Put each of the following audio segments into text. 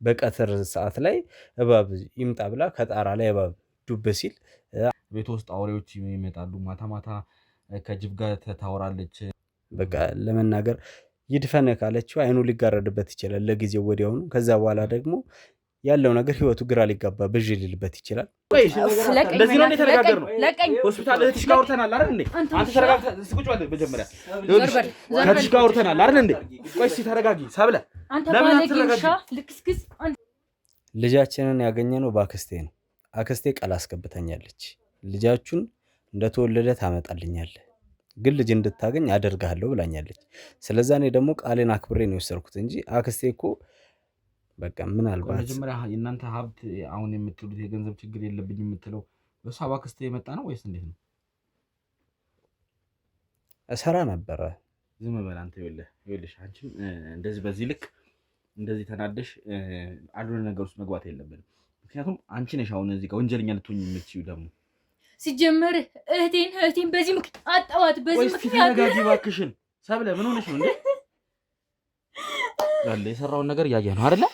በቀትር ሰዓት ላይ እባብ ይምጣ ብላ ከጣራ ላይ እባብ ዱብ ሲል ቤት ውስጥ አውሬዎች ይመጣሉ። ማታ ማታ ከጅብ ጋር ታወራለች። በቃ ለመናገር ይድፈነ ካለችው አይኑ ሊጋረድበት ይችላል ለጊዜው ወዲያውኑ። ከዛ በኋላ ደግሞ ያለው ነገር ህይወቱ ግራ ሊጋባ ብዥ ሊልበት ይችላል። እንደዚህ ነው የተነጋገር ነው። ሆስፒታል እህትሽ ጋር አውርተናል አይደል እንዴ? አንተ ተረጋግተህ እስኪ በል መጀመሪያ ከእህትሽ ጋር አውርተናል አይደል እንዴ? ቆይ እስኪ ተረጋጊ ሰብለ። ለምን አትረጋጊ? ልጃችንን ያገኘነው በአክስቴ ነው። አክስቴ ቃል አስገብታኛለች። ልጃችሁን እንደተወለደ ታመጣልኛለህ፣ ግን ልጅ እንድታገኝ አደርጋለሁ ብላኛለች። ስለዛ እኔ ደግሞ ቃሌን አክብሬ ነው የወሰድኩት እንጂ አክስቴ እኮ በቃ ምናልባት መጀመሪያ እናንተ ሀብት አሁን የምትሉት የገንዘብ ችግር የለብኝ የምትለው በሷ በአክስቴ የመጣ ነው ወይስ እንዴት ነው? እሰራ ነበረ። ዝም በል አንተ። ይኸውልሽ አንቺም እንደዚህ በዚህ ልክ እንደዚህ ተናደሽ አልሆነ ነገር ውስጥ መግባት የለብንም። ምክንያቱም አንቺ ነሽ አሁን እዚህ ጋር ወንጀለኛ ልትሆኚ የምትችይው። ደግሞ ሲጀመር እህቴን በዚህ ምክንያት አጣዋት። በዚህ ምክንያት ተረጋጊ እባክሽን ሰብለ። ምን ሆነሽ ነው እንዴ? ያለ የሰራውን ነገር እያየህ ነው አይደለ?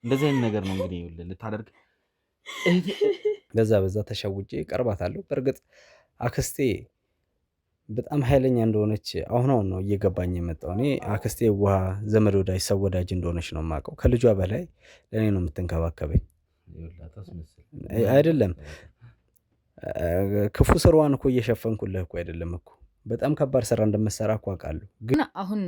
እንደዚህ አይነት ነገር ነው እንግዲህ ልታደርግ። በዛ ተሸውጄ ቀርባታለሁ። በእርግጥ አክስቴ በጣም ኃይለኛ እንደሆነች አሁን ነው እየገባኝ የመጣው። እኔ አክስቴ ውሃ ዘመድ ወዳጅ ሰው ወዳጅ እንደሆነች ነው የማውቀው። ከልጇ በላይ ለእኔ ነው የምትንከባከበኝ። አይደለም ክፉ ስራዋን እኮ እየሸፈንኩልህ እኮ አይደለም እኮ በጣም ከባድ ስራ እንደምትሰራ እኮ አውቃለሁ። ግን አሁን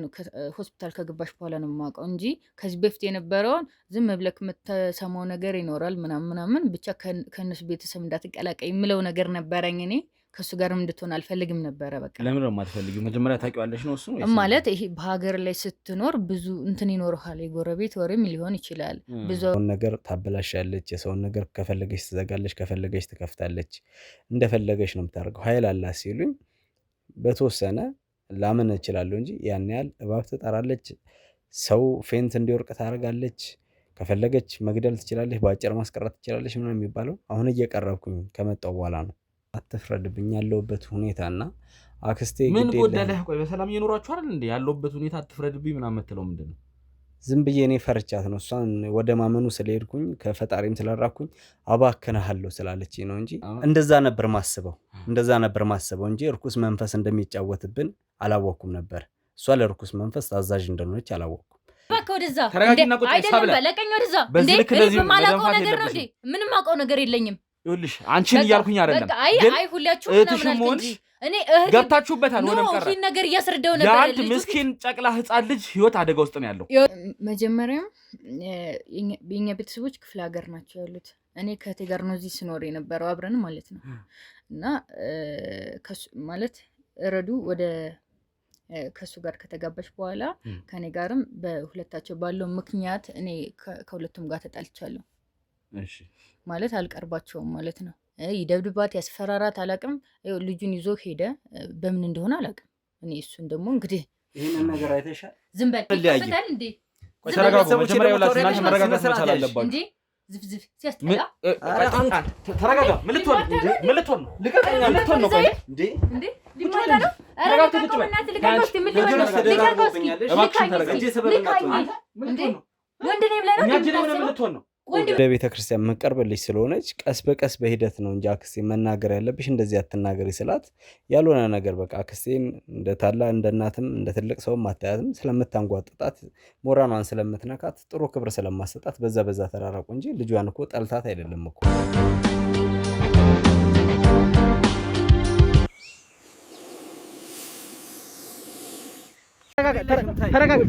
ሆስፒታል ከገባሽ በኋላ ነው የማውቀው እንጂ ከዚህ በፊት የነበረውን ዝም ብለህ የምትሰማው ነገር ይኖራል ምናምን ብቻ ከእነሱ ቤተሰብ እንዳትቀላቀይ የምለው ነገር ነበረኝ። እኔ ከእሱ ጋርም እንድትሆን አልፈልግም ነበረ። በቃ ለምን ነው የማትፈልጊው? መጀመሪያ ታውቂዋለሽ ነው እሱ ማለት ይሄ በሀገር ላይ ስትኖር ብዙ እንትን ይኖርሃል። የጎረቤት ወሬም ሊሆን ይችላል። ብዙ ነገር ታበላሻለች። የሰውን ነገር ከፈለገች ትዘጋለች፣ ከፈለገች ትከፍታለች። እንደፈለገች ነው የምታደርገው። ኃይል አላት ሲሉኝ በተወሰነ ላምን እችላለሁ እንጂ ያን ያህል እባብ ትጠራለች፣ ሰው ፌንት እንዲወርቅ ታደርጋለች፣ ከፈለገች መግደል ትችላለች፣ በአጭር ማስቀረት ትችላለች ምናምን የሚባለው አሁን እየቀረብኩኝ ከመጣው በኋላ ነው። አትፍረድብኝ ያለውበት ሁኔታና አክስቴ ምን ጎደለህ? ቆይ በሰላም እየኖራችሁ አይደል እንዴ? ያለውበት ሁኔታ አትፍረድብኝ ምናምን የምትለው ምንድን ነው? ዝም ብዬ እኔ ፈርቻት ነው። እሷን ወደ ማመኑ ስለሄድኩኝ ከፈጣሪም ስለራኩኝ አባክናለሁ ስላለች ነው እንጂ እንደዛ ነበር ማስበው እንጂ እርኩስ መንፈስ እንደሚጫወትብን አላወኩም ነበር። እሷ ለርኩስ መንፈስ ታዛዥ እንደሆነች አላወኩም። ወደዛ ተረጋጊና ቁጭ አይደለም በለቀኝ ወደዛ እንዴ ማላውቀው ነገር ነው እንዴ? ምንም አውቀው ነገር የለኝም። ይኸውልሽ አንቺን እያልኩኝ አይደለም ግን አይ ሁላችሁም ምናምን እንጂ እኔ ገብታችሁበታል። ሆነም ቀረ ይሄን ነገር እያስረዳው ነበር። የአንድ ምስኪን ጨቅላ ህፃን ልጅ ህይወት አደጋ ውስጥ ነው ያለው። መጀመሪያም የኛ ቤተሰቦች ክፍለ ሀገር ናቸው ያሉት። እኔ ከእህቴ ጋር ነው እዚህ ስኖር የነበረው አብረን ማለት ነው። እና ማለት ረዱ ወደ ከሱ ጋር ከተጋባች በኋላ ከኔ ጋርም በሁለታቸው ባለው ምክንያት እኔ ከሁለቱም ጋር ተጣልቻለሁ። እሺ ማለት አልቀርባቸውም ማለት ነው። ይደብድባት ያስፈራራት አላቅም። ልጁን ይዞ ሄደ። በምን እንደሆነ አላቅም። እኔ እሱን ደግሞ እንግዲህ ይሄንን ነገር አይተሻል። ዝም በል ይፈታል እንዴ? ቆይ ተረጋጉ። መጀመሪያ ይኸውላችሁ እናንተ መረጋጋት መቻል አለባችሁ እንዴ። ዝፍዝፍ ሲያስጠላ ተረጋጋ። ምን ልትሆን ነው? ልቀቀኝ። ምን ልትሆን ነው? ቆይ እንዴ ሊማታ ነው። ተረጋጋ። ቁጭ በል እባክሽን ተረጋጋ። ወንድ ነኝ ብለህ ነው ወደ ቤተ ክርስቲያን መቀርበልሽ ስለሆነች ቀስ በቀስ በሂደት ነው እንጂ አክስቴ መናገር ያለብሽ እንደዚህ አትናገሪ ስላት ያልሆነ ነገር በቃ አክስቴን እንደ ታላ እንደ እናትም እንደ ትልቅ ሰውም አታያትም። ስለምታንጓጥጣት ሞራኗን ስለምትነካት ጥሩ ክብር ስለማሰጣት በዛ ተራራቁ እንጂ ልጇን እኮ ጠልታት አይደለም እኮ። ተረጋጋ።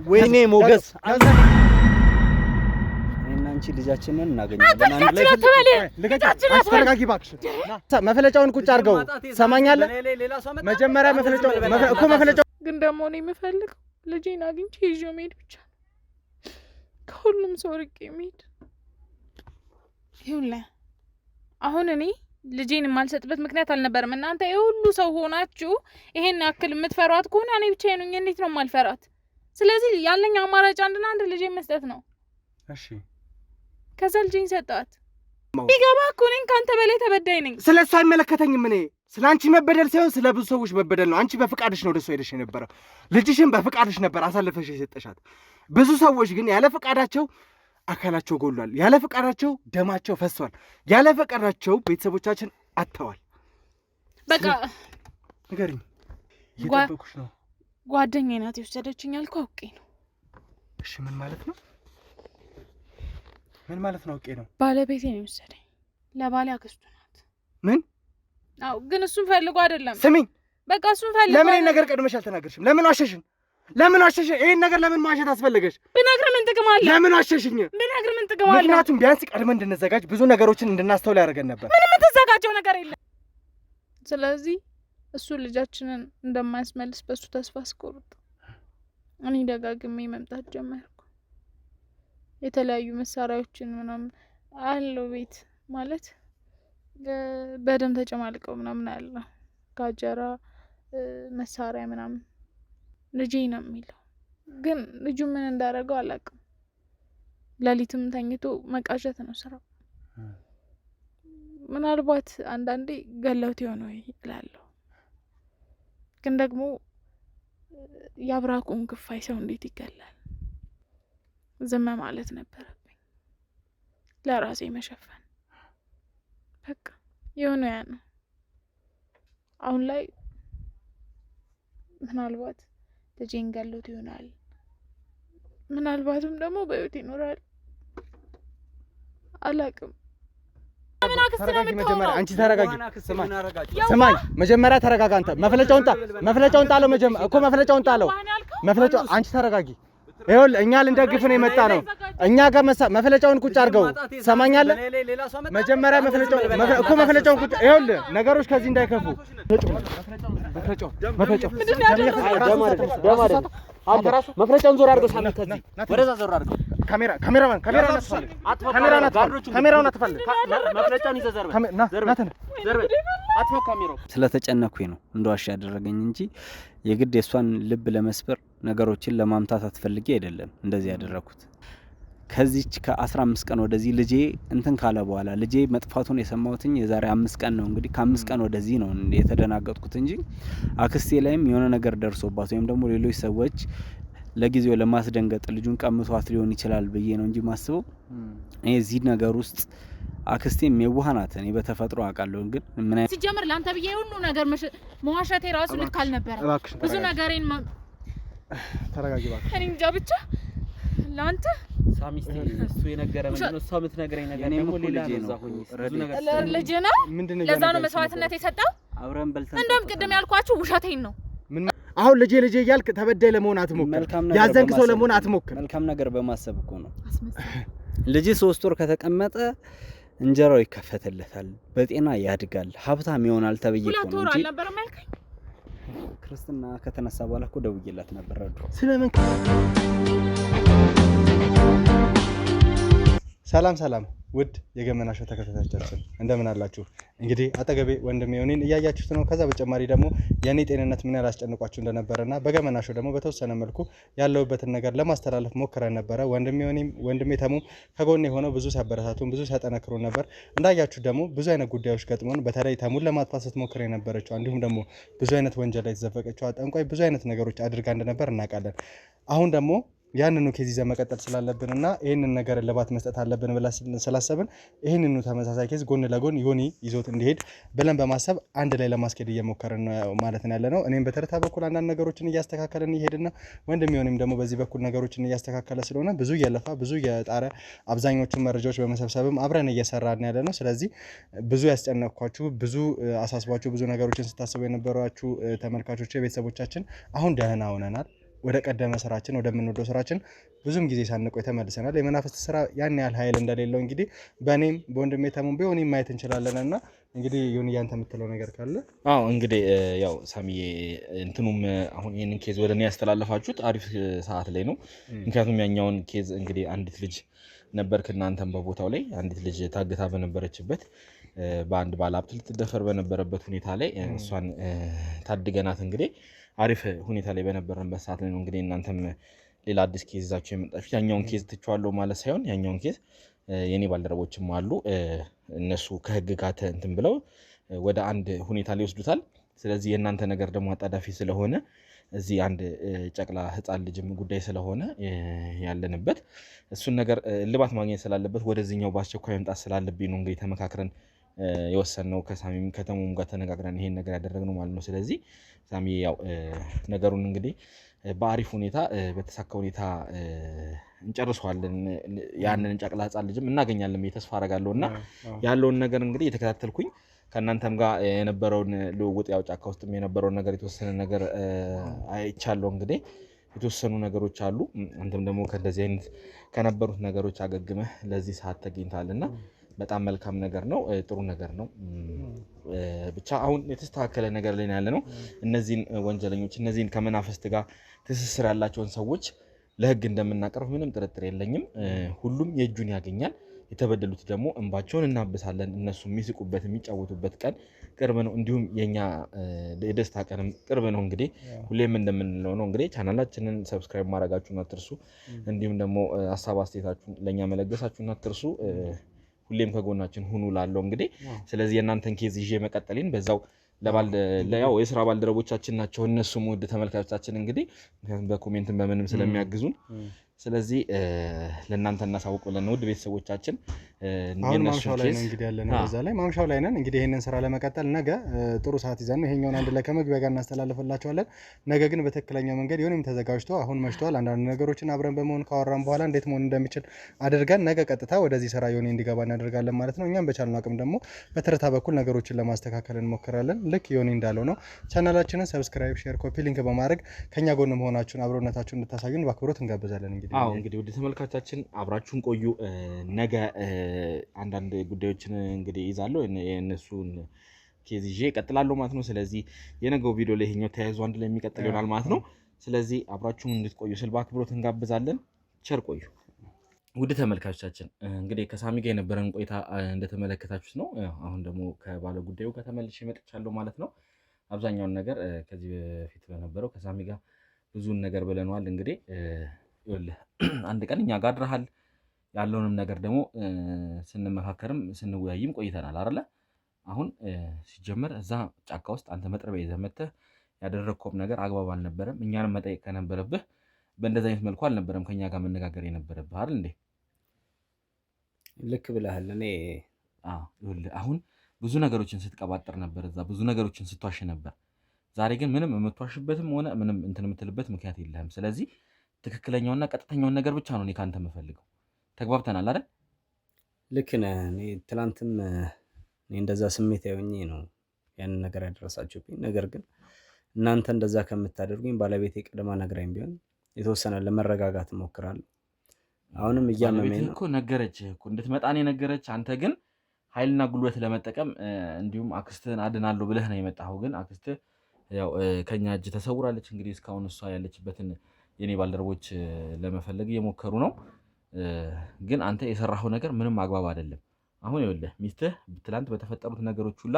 ወይኔ ሞገስ አንቺ ልጃችንን እናገኛለን። አንድ ላይ ተረጋጊ እባክሽ። መፈለጫውን ቁጭ አድርገው ሰማኛለህ። መጀመሪያ መፈለጫው ግን ደግሞ እኔ የምፈልገው ልጄን አግኝቼ ይዤው መሄድ ብቻ ነው። ከሁሉም ሰው ርቄ መሄድ። ይኸውልህ አሁን እኔ ልጄን የማልሰጥበት ምክንያት አልነበረም። እናንተ የሁሉ ሰው ሆናችሁ ይሄን ያክል የምትፈሯት ከሆነ እኔ ብቻዬን ነኝ። እንዴት ነው የማልፈራት? ስለዚህ ያለኝ አማራጭ አንድና አንድ ልጄን መስጠት ነው። እሺ ከዛ ልጄን ሰጣት። ቢገባ እኮ እኔን ከአንተ በላይ ተበዳይ ነኝ። ስለሱ አይመለከተኝም። እኔ ስለ አንቺ መበደል ሳይሆን ስለ ብዙ ሰዎች መበደል ነው። አንቺ በፍቃድሽ ነው ወደሱ ሄደሽ የነበረው። ልጅሽን በፍቃድሽ ነበር አሳልፈሽ የሰጠሻት። ብዙ ሰዎች ግን ያለ ፈቃዳቸው አካላቸው ጎሏል፣ ያለ ፈቃዳቸው ደማቸው ፈሷል፣ ያለ ፈቃዳቸው ቤተሰቦቻችን አጥተዋል። በቃ ንገሪኝ። እየጠበኩሽ ነው። ጓደኛዬ ናት የወሰደችኝ አልኩህ፣ አውቄ ነው። እሺ ምን ማለት ነው? ምን ማለት ነው? አውቄ ነው። ባለቤቴ ነው የወሰደኝ። ለባሌ አክስቱ ናት። ምን? አዎ፣ ግን እሱን ፈልጎ አይደለም። ስሚኝ፣ በቃ እሱን ፈልጎ። ለምን ይሄን ነገር ቀድመሽ አልተናገርሽም? ለምን ዋሸሽኝ? ለምን ዋሸሽኝ? ይሄን ነገር ለምን ማሸት አስፈለገሽ? ብነግርህ ምን ጥቅም አለ? ለምን ዋሸሽኝ? ብነግርህ ምን ጥቅም አለ? ምክንያቱም ቢያንስ ቀድመን እንድንዘጋጅ ብዙ ነገሮችን እንድናስተውል ያደርገን ነበር። ምንም የምትዘጋጀው ነገር የለም። ስለዚህ እሱ ልጃችንን እንደማያስመልስ በሱ ተስፋ አስቆርጥ እኔ ደጋግሜ መምጣት ጀመርኩ። የተለያዩ መሳሪያዎችን ምናምን አለው ቤት ማለት በደም ተጨማልቀው ምናምን አለ ጋጀራ መሳሪያ ምናምን ልጄ ነው የሚለው፣ ግን ልጁ ምን እንዳደረገው አላውቅም። ሌሊትም ተኝቶ መቃዠት ነው ስራው። ምናልባት አንዳንዴ ገለውት የሆነ እላለሁ፣ ግን ደግሞ የአብራኩን ክፋይ ሰው እንዴት ይገላል? ዝም ማለት ነበረብኝ፣ ለራሴ መሸፈን። በቃ የሆነ ያ ነው። አሁን ላይ ምናልባት ልጄን ገሎት ይሆናል፣ ምናልባትም ደግሞ በህይወት ይኖራል፣ አላውቅም። ተረጋጊ መጀመሪያ። አንቺ ተረጋጊ። ስማኝ መጀመሪያ ተረጋጋ። አንተ መፍለጫውን ጣለው። መፍለጫውን ጣለው። አንቺ ተረጋጊ። ይኸውልህ እኛ ልንደግፍ ነው የመጣ ነው። እኛ ጋር መፍለጫውን ቁጭ አድርገው ትሰማኛለህ? መጀመሪያ መፍለጫውን ቁጭ። ይኸውልህ ነገሮች ከዚህ እንዳይከፉ መፍለጫውን ዞር አድርገው ሳሚ፣ ከዚህ ወደዛ ዞር አድርገው። ካሜራውን አጥፋልህ። መፍለጫውን ይዘህ ዘር በል አጥፋው ካሜራው። ስለተጨነኩኝ ነው እንደዋሽ ያደረገኝ እንጂ የግድ የሷን ልብ ለመስበር ነገሮችን ለማምታታት ፈልጌ አይደለም እንደዚህ ያደረኩት። ከዚች ከ15 ቀን ወደዚህ ልጄ እንትን ካለ በኋላ ልጄ መጥፋቱን የሰማሁትኝ የዛሬ 5 ቀን ነው። እንግዲህ ከ5 ቀን ወደዚህ ነው የተደናገጥኩት እንጂ አክስቴ ላይም የሆነ ነገር ደርሶባት ወይም ደግሞ ሌሎች ሰዎች ለጊዜው ለማስደንገጥ ልጁን ቀምቷት ሊሆን ይችላል ብዬ ነው እንጂ ማስበው እዚህ ነገር ውስጥ አክስቴም የዋህ ናት። እኔ በተፈጥሮ አውቃለሁ፣ ግን ምን አይነት ሲጀምር ላንተ ብዬ ሁሉ ነገር መዋሸቴ ራሱ ልክ አልነበረ። ብዙ ነገሬን ተረጋጊ እባክሽ። እኔ እንጃ ብቻ ላንተ ሳሚስቲ እሱ የነገረ ምንድነው? እሷ የምትነግረኝ ነገር ደግሞ ሌላ ነው። ብዙ ነገር ልጅ ነው፣ ለዛ ነው መስዋዕትነት የሰጠው። አብረን በልተን እንደውም ቅድም ያልኳችሁ ውሸቴን ነው። አሁን ልጄ እያልክ ተበዳይ ለመሆን አትሞክር፣ ያዘንክ ሰው ለመሆን አትሞክር። መልካም ነገር በማሰብ እኮ ነው። ልጅ 3 ወር ከተቀመጠ እንጀራው ይከፈተለታል፣ በጤና ያድጋል፣ ሀብታም ይሆናል ተብዬ እኮ ነው እንጂ ክርስትና ከተነሳ በኋላ እኮ ደውዬላት ነበር። ረዱ ስለምን ሰላም ውድ የገመና ሾው ተከታታዮቻችን እንደምን አላችሁ? እንግዲህ አጠገቤ ወንድሜ ዮኒን እያያችሁት ነው። ከዛ በተጨማሪ ደግሞ የኔ ጤንነት ምን ያህል አስጨንቋችሁ እንደነበረና በገመና ሾው ደግሞ በተወሰነ መልኩ ያለውበትን ነገር ለማስተላለፍ ሞክረን ነበረ። ወንድሜ ተሙ ከጎኔ ሆነው ብዙ ሲያበረታቱን ብዙ ሲያጠነክሩ ነበር። እንዳያችሁ ደግሞ ብዙ አይነት ጉዳዮች ገጥሞን በተለይ ተሙን ለማጥፋት ስትሞክር የነበረችው እንዲሁም ደግሞ ብዙ አይነት ወንጀል ላይ ተዘፈቀችው ጠንቋይ ብዙ አይነት ነገሮች አድርጋ እንደነበር እናውቃለን። አሁን ደግሞ ያንኑ ኬዝ ይዘን መቀጠል ስላለብንና ይሄንን ነገር ለባት መስጠት አለብን ብለን ስላሰብን ይሄንኑ ተመሳሳይ ኬዝ ጎን ለጎን ዮኒ ይዞት እንዲሄድ ብለን በማሰብ አንድ ላይ ለማስኬድ እየሞከርን ነው ማለት ነው ያለነው። እኔም በተረታ በኩል አንዳንድ ነገሮችን እያስተካከለን ይሄድና ወንድም ዮኒም ደግሞ በዚህ በኩል ነገሮችን እያስተካከለ ስለሆነ ብዙ እየለፋ ብዙ የጣረ አብዛኞቹን መረጃዎች በመሰብሰብም አብረን እየሰራን ያለነው። ስለዚህ ብዙ ያስጨነቅኳችሁ ብዙ አሳስባችሁ ብዙ ነገሮችን ስታስቡ የነበራችሁ ተመልካቾች ቤተሰቦቻችን አሁን ደህና ሆነናል። ወደ ቀደመ ስራችን ወደምንወደው ስራችን ብዙም ጊዜ ሳንቆይ ተመልሰናል። የመናፍስት ስራ ያን ያህል ኃይል እንደሌለው እንግዲህ በእኔም በወንድሜ ተሙም ቢሆን ማየት እንችላለንና እንግዲህ ዮኒ ያንተ የምትለው ነገር ካለ? አዎ እንግዲህ ያው ሳሚዬ እንትኑም አሁን ይሄንን ኬዝ ወደ እኔ ያስተላለፋችሁት አሪፍ ሰዓት ላይ ነው። ምክንያቱም ያኛውን ኬዝ እንግዲህ አንዲት ልጅ ነበርክ እናንተም በቦታው ላይ አንዲት ልጅ ታግታ በነበረችበት በአንድ ባለሀብት ልትደፈር በነበረበት ሁኔታ ላይ እሷን ታድገናት እንግዲህ አሪፍ ሁኔታ ላይ በነበረንበት ሰዓት ላይ ነው እንግዲህ እናንተም ሌላ አዲስ ኬዝ ይዛችሁ የመጣችሁት። ያኛውን ኬዝ ትቼዋለሁ ማለት ሳይሆን ያኛውን ኬዝ የኔ ባልደረቦችም አሉ እነሱ ከህግ ጋር እንትን ብለው ወደ አንድ ሁኔታ ላይ ወስዱታል። ስለዚህ የእናንተ ነገር ደግሞ አጣዳፊ ስለሆነ እዚህ አንድ ጨቅላ ህፃን ልጅም ጉዳይ ስለሆነ ያለንበት እሱን ነገር እልባት ማግኘት ስላለበት ወደዚህኛው በአስቸኳይ መምጣት ስላለብኝ ነው እንግዲህ ተመካክረን የወሰንነው ከሳሚም ከተሙም ጋር ተነጋግረን ይሄን ነገር ያደረግነው ማለት ነው። ስለዚህ ሳሚ ያው ነገሩን እንግዲህ በአሪፍ ሁኔታ በተሳካ ሁኔታ እንጨርሰዋለን። ያንን ጨቅላ ህፃን ልጅም እናገኛለን ብዬ ተስፋ አደርጋለሁ እና ያለውን ነገር እንግዲህ የተከታተልኩኝ ከእናንተም ጋር የነበረውን ልውውጥ ያው ጫካ ውስጥም የነበረውን ነገር የተወሰነ ነገር አይቻለሁ። እንግዲህ የተወሰኑ ነገሮች አሉ። አንተም ደግሞ ከእንደዚህ አይነት ከነበሩት ነገሮች አገግመህ ለዚህ ሰዓት ተገኝተሃልና በጣም መልካም ነገር ነው፣ ጥሩ ነገር ነው። ብቻ አሁን የተስተካከለ ነገር ላይ ያለ ነው። እነዚህን ወንጀለኞች እነዚህን ከመናፍስት ጋር ትስስር ያላቸውን ሰዎች ለህግ እንደምናቀርብ ምንም ጥርጥር የለኝም። ሁሉም የእጁን ያገኛል። የተበደሉት ደግሞ እንባቸውን እናብሳለን። እነሱ የሚስቁበት የሚጫወቱበት ቀን ቅርብ ነው። እንዲሁም የኛ የደስታ ቀንም ቅርብ ነው። እንግዲህ ሁሌም እንደምንለው ነው እንግዲህ ቻናላችንን ሰብስክራይብ ማድረጋችሁን አትርሱ። እንዲሁም ደግሞ ሀሳብ አስተያየታችሁን ለኛ መለገሳችሁን አትርሱ። ሁሌም ከጎናችን ሁኑ ላለው እንግዲህ ስለዚህ የእናንተን ኬዝ ይዤ መቀጠሌን በዛው ያው የስራ ባልደረቦቻችን ናቸው እነሱም ውድ ተመልካቾቻችን እንግዲህ በኮሜንትም በምንም ስለሚያግዙን ስለዚህ ለእናንተ እናሳውቅ ብለን ነው ውድ ቤተሰቦቻችን። አሁን ማምሻው ላይ ነው እንግዲህ ያለነው በዛ ላይ ማምሻው ላይ ነን። እንግዲህ ይሄንን ስራ ለመቀጠል ነገ ጥሩ ሰዓት ይዘን ነው ይሄኛውን አንድ ላይ ከመግቢያ ጋር እናስተላልፍላችኋለን። ነገ ግን በትክክለኛው መንገድ ይሁንም ተዘጋጅቶ አሁን መሽቷል። አንዳንድ ነገሮችን አብረን በመሆን ካወራን በኋላ እንዴት መሆን እንደሚችል አድርገን ነገ ቀጥታ ወደዚህ ስራ ይሁን እንዲገባ እናደርጋለን ማለት ነው። እኛም በቻልነው አቅም ደግሞ በትረታ በኩል ነገሮችን ለማስተካከል እንሞክራለን። ልክ ይሁን እንዳለው ነው። ቻናላችንን ሰብስክራይብ፣ ሼር፣ ኮፒ ሊንክ በማድረግ ከኛ ጎን መሆናችሁን አብሮነታችሁን እንድታሳዩን በአክብሮት እንጋብዛለን። እንግዲህ ውድ ተመልካቾቻችን አብራችሁን ቆዩ። ነገ አንዳንድ ጉዳዮችን እንግዲህ ይዛለሁ የእነሱን ኬዝ ይዤ እቀጥላለሁ ማለት ነው። ስለዚህ የነገው ቪዲዮ ላይ ይሄኛው ተያይዞ አንድ ላይ የሚቀጥል ይሆናል ማለት ነው። ስለዚህ አብራችሁን እንድትቆዩ ስል በአክብሮት እንጋብዛለን። ቸር ቆዩ። ውድ ተመልካቾቻችን እንግዲህ ከሳሚ ጋር የነበረን ቆይታ እንደተመለከታችሁት ነው። አሁን ደግሞ ከባለ ጉዳዩ ጋር ተመልሼ መጥቻለሁ ማለት ነው። አብዛኛውን ነገር ከዚህ በፊት በነበረው ከሳሚ ጋር ብዙን ነገር ብለናል። እንግዲህ ይኸውልህ አንድ ቀን እኛ ጋር አድረሃል ያለውንም ነገር ደግሞ ስንመካከርም ስንወያይም ቆይተናል አይደለ? አሁን ሲጀመር እዛ ጫካ ውስጥ አንተ መጥረቢያ ይዘህ መጥተህ ያደረግከውም ነገር አግባብ አልነበረም። እኛንም መጠየቅ ከነበረብህ በእንደዚህ አይነት መልኩ አልነበረም ከኛ ጋር መነጋገር የነበረብህ አይደል እንዴ? ልክ ብለሃል። እኔ ይኸውልህ አሁን ብዙ ነገሮችን ስትቀባጥር ነበር፣ እዛ ብዙ ነገሮችን ስትዋሽ ነበር። ዛሬ ግን ምንም የምትዋሽበትም ሆነ ምንም እንትን የምትልበት ምክንያት የለህም። ስለዚህ ትክክለኛውና ቀጥተኛውን ነገር ብቻ ነው እኔ ካንተ የምፈልገው። ተግባብተናል አይደል? ልክ ነህ። እኔ ትናንትም እንደዛ ስሜታዊ ሆኜ ነው ያንን ነገር ያደረሳችሁብኝ። ነገር ግን እናንተ እንደዛ ከምታደርጉኝ ባለቤቴ ቀድማ ነግራኝ ቢሆን የተወሰነ ለመረጋጋት እሞክራለሁ። አሁንም እያመመኝ ነው እኮ ነገረችህ እኮ እንድትመጣ ነው የነገረች። አንተ ግን ኃይልና ጉልበት ለመጠቀም እንዲሁም አክስትህን አድናለሁ ብለህ ነው የመጣኸው። ግን አክስትህ ያው ከኛ እጅ ተሰውራለች። እንግዲህ እስካሁን እሷ ያለችበትን የኔ ባልደረቦች ለመፈለግ እየሞከሩ ነው። ግን አንተ የሰራኸው ነገር ምንም አግባብ አይደለም። አሁን ይኸውልህ ሚስትህ ትላንት በተፈጠሩት ነገሮች ሁላ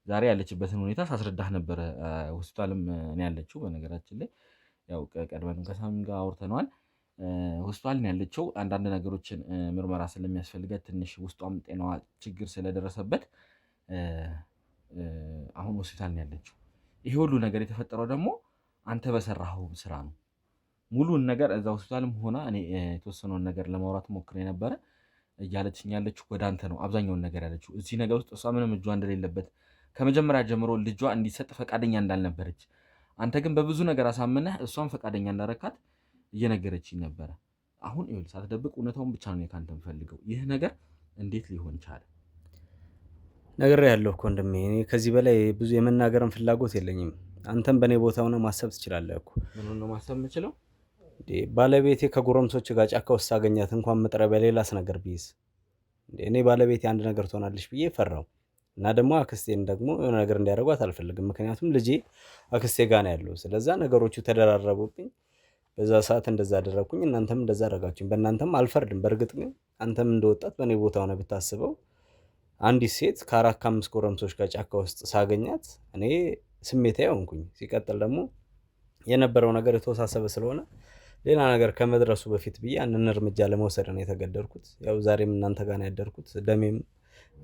ዛሬ ያለችበትን ሁኔታ ሳስረዳህ ነበረ። ሆስፒታልም ነው ያለችው። በነገራችን ላይ ያው ቀድመንም ከሳሚም ጋር አውርተነዋል። ሆስፒታል ነው ያለችው። አንዳንድ ነገሮችን ምርመራ ስለሚያስፈልጋት ትንሽ ውስጧም ጤናዋ ችግር ስለደረሰበት አሁን ሆስፒታል ነው ያለችው። ይሄ ሁሉ ነገር የተፈጠረው ደግሞ አንተ በሰራኸው ስራ ነው። ሙሉን ነገር እዛ ሆስፒታልም ሆና እኔ የተወሰነውን ነገር ለማውራት ሞክሬ ነበረ። እያለችኝ ያለችው ወደ አንተ ነው አብዛኛውን ነገር ያለችው። እዚህ ነገር ውስጥ እሷ ምንም እጇ እንደሌለበት ከመጀመሪያ ጀምሮ ልጇ እንዲሰጥ ፈቃደኛ እንዳልነበረች፣ አንተ ግን በብዙ ነገር አሳምነህ እሷን ፈቃደኛ እንዳረካት እየነገረችኝ ነበረ። አሁን ይኸውልህ ሳትደብቅ እውነታውን ብቻ ነው ካንተ የምፈልገው። ይህ ነገር እንዴት ሊሆን ቻለ? ነግሬሃለሁ እኮ ወንድሜ። እኔ ከዚህ በላይ ብዙ የመናገርን ፍላጎት የለኝም። አንተም በእኔ ቦታ ሆነህ ማሰብ ትችላለህ እኮ። ምን ነው ማሰብ የምችለው? ባለቤቴ ከጎረምሶች ጋር ጫካ ውስጥ ሳገኛት እንኳን መጥረቢያ ሌላስ ነገር ቢይዝ እኔ ባለቤቴ አንድ ነገር ትሆናለች ብዬ ፈራው። እና ደግሞ አክስቴን ደግሞ የሆነ ነገር እንዲያደርጓት አልፈልግም። ምክንያቱም ልጄ አክስቴ ጋር ነው ያለው። ስለዛ ነገሮቹ ተደራረቡብኝ። በዛ ሰዓት እንደዛ አደረኩኝ፣ እናንተም እንደዛ አደረጋችሁኝ። በእናንተም አልፈርድም። በእርግጥ ግን አንተም እንደወጣት በእኔ ቦታ ሆነ ብታስበው አንዲት ሴት ከ4 ከ5 ጎረምሶች ጋር ጫካ ውስጥ ሳገኛት እኔ ስሜታዊ ሆንኩኝ። ሲቀጥል ደግሞ የነበረው ነገር የተወሳሰበ ስለሆነ ሌላ ነገር ከመድረሱ በፊት ብዬ ያንን እርምጃ ለመውሰድ ነው የተገደድኩት። ያው ዛሬም እናንተ ጋር ነው ያደርኩት። ደሜም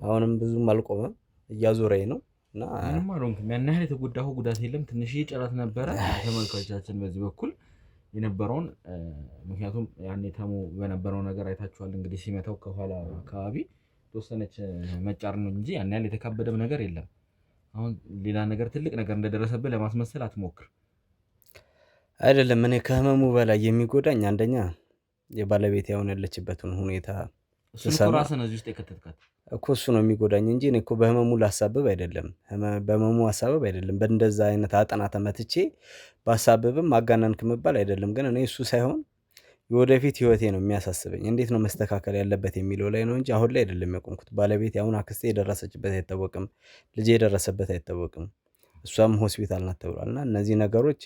አሁንም ብዙም አልቆመም፣ እያዞረኝ ነው። እና ምንም አልሆንክም። ያን ያህል የተጎዳሁ ጉዳት የለም። ትንሽ ጭረት ነበረ። ተመልካቾቻችን በዚህ በኩል የነበረውን ምክንያቱም ያኔ ተሙ በነበረው ነገር አይታችኋል። እንግዲህ ሲመታው ከኋላ አካባቢ ተወሰነች መጫር ነው እንጂ ያን ያህል የተካበደም ነገር የለም። አሁን ሌላ ነገር ትልቅ ነገር እንደደረሰብህ ለማስመሰል አትሞክር። አይደለም እኔ ከህመሙ በላይ የሚጎዳኝ አንደኛ የባለቤት ያውን ያለችበትን ሁኔታ እሱን እኮ ራስህ ነው እዚህ ውስጥ የከተትካት እኮ እሱ ነው የሚጎዳኝ እንጂ እኔ እኮ በህመሙ ላሳብብ አይደለም። በህመሙ አሳብብ አይደለም። በእንደዛ አይነት አጠና ተመትቼ ባሳብብም ማጋነንክ መባል አይደለም። ግን እኔ እሱ ሳይሆን የወደፊት ህይወቴ ነው የሚያሳስበኝ። እንዴት ነው መስተካከል ያለበት የሚለው ላይ ነው እንጂ አሁን ላይ አይደለም ያቆምኩት። ባለቤት አሁን አክስቴ የደረሰችበት አይታወቅም፣ ልጄ የደረሰበት አይታወቅም። እሷም ሆስፒታል ናት ተብሏልና እነዚህ ነገሮች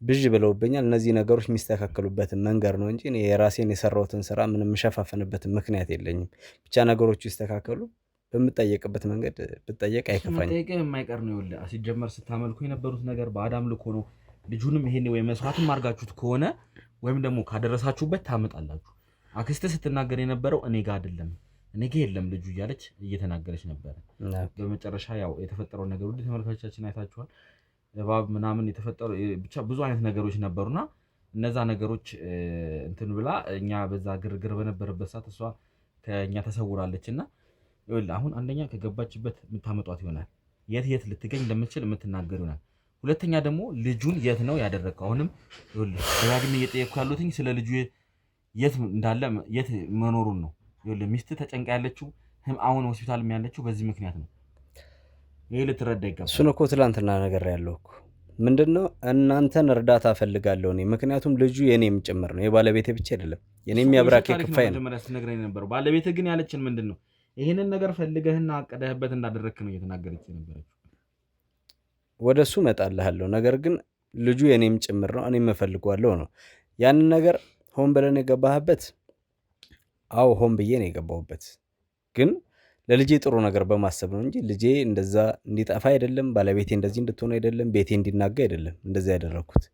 ብዥ ብለውብኛል። እነዚህ ነገሮች የሚስተካከሉበትን መንገድ ነው እንጂ እኔ የራሴን የሰራሁትን ስራ ምንም የምሸፋፈንበትን ምክንያት የለኝም። ብቻ ነገሮቹ ይስተካከሉ። በምጠየቅበት መንገድ ብጠየቅ አይከፋኝም። መጠየቅ የማይቀር ነው። ይኸውልህ ሲጀመር ስታመልኩ የነበሩት ነገር በአዳም ልኮ ነው። ልጁንም ይሄን ወይ መስዋዕትም አድርጋችሁት ከሆነ ወይም ደግሞ ካደረሳችሁበት ታመጣላችሁ። አክስትህ ስትናገር የነበረው እኔ ጋር አይደለም እኔ ጋር የለም ልጁ እያለች እየተናገረች ነበረ። በመጨረሻ ያው የተፈጠረው ነገር ሁሉ ተመልካቾቻችን አይታችኋል። እባብ ምናምን የተፈጠሩ ብቻ ብዙ አይነት ነገሮች ነበሩና እነዛ ነገሮች እንትን ብላ እኛ በዛ ግርግር በነበረበት ሰዓት እሷ ከኛ ተሰውራለችና ይኸውልህ አሁን አንደኛ ከገባችበት የምታመጧት ይሆናል። የት ልትገኝ እንደምትችል የምትናገር ይሆናል። ሁለተኛ ደግሞ ልጁን የት ነው ያደረግከው? አሁንም ይኸውልህ ደጋግሜ እየጠየቅኩ ያሉትኝ ስለ ልጁ የት እንዳለ የት መኖሩን ነው። ይኸውልህ ሚስትህ ተጨንቃ ያለችው አሁን ሆስፒታል ያለችው በዚህ ምክንያት ነው። ይሄ ልትረዳ ይገባል። እሱን እኮ ትላንትና ነገር ያለው እኮ ምንድነው እናንተን እርዳታ ፈልጋለሁ እኔ። ምክንያቱም ልጁ የኔም ጭምር ነው፣ የባለቤቴ ብቻ አይደለም። የኔም ያብራኬ ክፋይ ነው። መጀመሪያ ስትነግረኝ ነበር። ባለቤትህ ግን ያለችን ምንድነው ይሄንን ነገር ፈልገህና አቀደህበት እንዳደረግክ ነው እየተናገረች የነበረችው። ወደሱ እመጣልሃለሁ። ነገር ግን ልጁ የኔም ጭምር ነው፣ እኔም እፈልገዋለሁ ነው። ያንን ነገር ሆን ብለን የገባህበት? አዎ ሆን ብዬ ነው የገባሁበት ግን ለልጄ ጥሩ ነገር በማሰብ ነው እንጂ ልጄ እንደዛ እንዲጠፋ አይደለም፣ ባለቤቴ እንደዚህ እንድትሆን አይደለም፣ ቤቴ እንዲናጋ አይደለም እንደዛ ያደረኩት።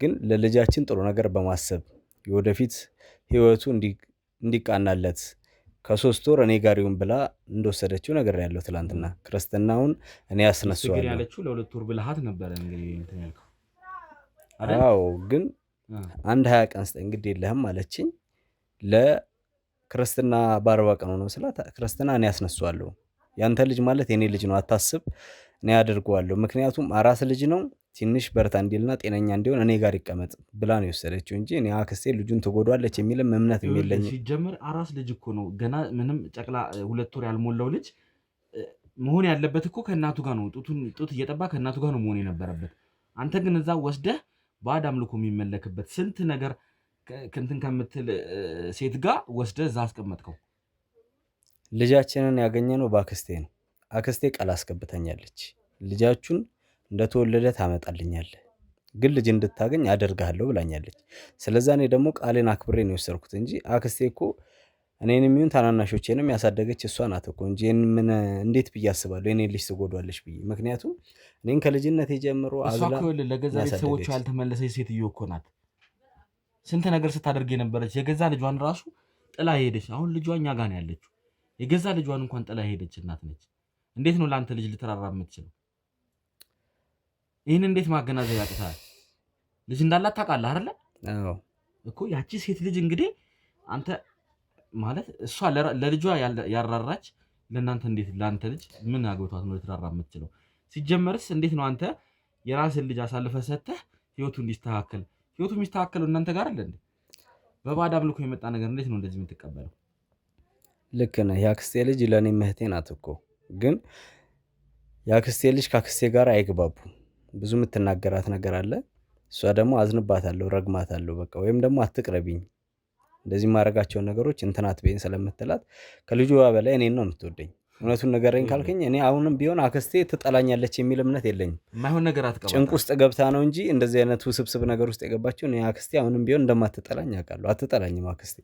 ግን ለልጃችን ጥሩ ነገር በማሰብ የወደፊት ህይወቱ እንዲቃናለት ከ3 ወር እኔ ጋር ይሁን ብላ እንደወሰደችው ነገር ያለው ትላንትና ክርስትናውን እኔ ያስነሳዋለሁ ያለችው ለ2 ወር ብልሃት ነበረ እንግዲህ እንትን ያልከው። አዎ ግን አንድ 20 ቀን ስጠኝ እንግዲህ የለህም አለችኝ። ክርስትና በ40 ቀን ነው ስላት ክርስትና እኔ ያስነሳዋለሁ፣ ያንተ ልጅ ማለት የኔ ልጅ ነው አታስብ፣ እኔ አድርገዋለሁ። ምክንያቱም አራስ ልጅ ነው ትንሽ በርታ እንዲልና ጤነኛ እንዲሆን እኔ ጋር ይቀመጥ ብላ ነው የወሰደችው እንጂ እኔ አክስቴ ልጁን ትጎዳለች የሚልም እምነት የለኝም። ሲጀምር አራስ ልጅ እኮ ነው ገና ምንም ጨቅላ 2 ወር ያልሞላው ልጅ መሆን ያለበት እኮ ከእናቱ ጋር ነው። ጡት እየጠባ ከእናቱ ጋር ነው መሆን የነበረበት። አንተ ግን እዛ ወስደህ ባዕድ አምልኮ የሚመለክበት ስንት ነገር ክንትን ከምትል ሴት ጋር ወስደህ እዛ አስቀመጥከው። ልጃችንን ያገኘነው በአክስቴ ነው። አክስቴ ቃል አስገብተኛለች፣ ልጃችሁን እንደተወለደ ታመጣልኛለህ፣ ግን ልጅ እንድታገኝ አደርግሃለሁ ብላኛለች። ስለዛ እኔ ደግሞ ቃሌን አክብሬ ነው የወሰድኩት እንጂ አክስቴ እኮ እኔንም ይሁን ታናናሾቼንም ያሳደገች እሷ ናት እኮ እንጂ ምን እንዴት ብዬ አስባለሁ የኔ ልጅ ትጎዷለች ብዬ። ምክንያቱም እኔን ከልጅነቴ ጀምሮ አዝላ ለገዛ ቤተሰቦቿ ያልተመለሰች ሴትዮ እኮ ናት። ስንት ነገር ስታደርግ የነበረች የገዛ ልጇን ራሱ ጥላ ሄደች። አሁን ልጇ እኛ ጋር ነው ያለችው። የገዛ ልጇን እንኳን ጥላ ሄደች እናት ነች። እንዴት ነው ለአንተ ልጅ ልትራራ የምትችለው? ይህን እንዴት ማገናዘብ ያቅታል? ልጅ እንዳላት ታውቃለህ አይደለ? አዎ እኮ ያቺ ሴት ልጅ እንግዲህ አንተ ማለት እሷ ለልጇ ያራራች ለእናንተ እንዴት ለአንተ ልጅ ምን አግብቷት ነው ልትራራ የምትችለው? ሲጀመርስ እንዴት ነው አንተ የራስን ልጅ አሳልፈህ ሰጥተህ ህይወቱ እንዲስተካከል ህይወቱ የሚስተካከለው እናንተ ጋር አይደል እንዴ? በባዕድ አምልኮ የመጣ ነገር እንዴት ነው እንደዚህ የምትቀበለው? ልክ ነህ። የአክስቴ ልጅ ለእኔ እህቴ ናት እኮ። ግን የአክስቴ ልጅ ከአክስቴ ጋር አይግባቡም። ብዙ የምትናገራት ነገር አለ። እሷ ደግሞ አዝንባታለሁ፣ ረግማታለሁ በቃ ወይም ደግሞ አትቅረቢኝ እንደዚህ ማድረጋቸውን ነገሮች እንትናት ቤን ስለምትላት ከልጇ በላይ እኔን ነው የምትወደኝ። እውነቱን ነገረኝ ካልከኝ እኔ አሁንም ቢሆን አክስቴ ትጠላኛለች የሚል እምነት የለኝም። የማይሆን ነገር አትቀባታ። ጭንቅ ውስጥ ገብታ ነው እንጂ እንደዚህ አይነት ውስብስብ ነገር ውስጥ የገባችው እኔ አክስቴ አሁንም ቢሆን እንደማትጠላኝ አውቃለሁ። አትጠላኝም አክስቴ።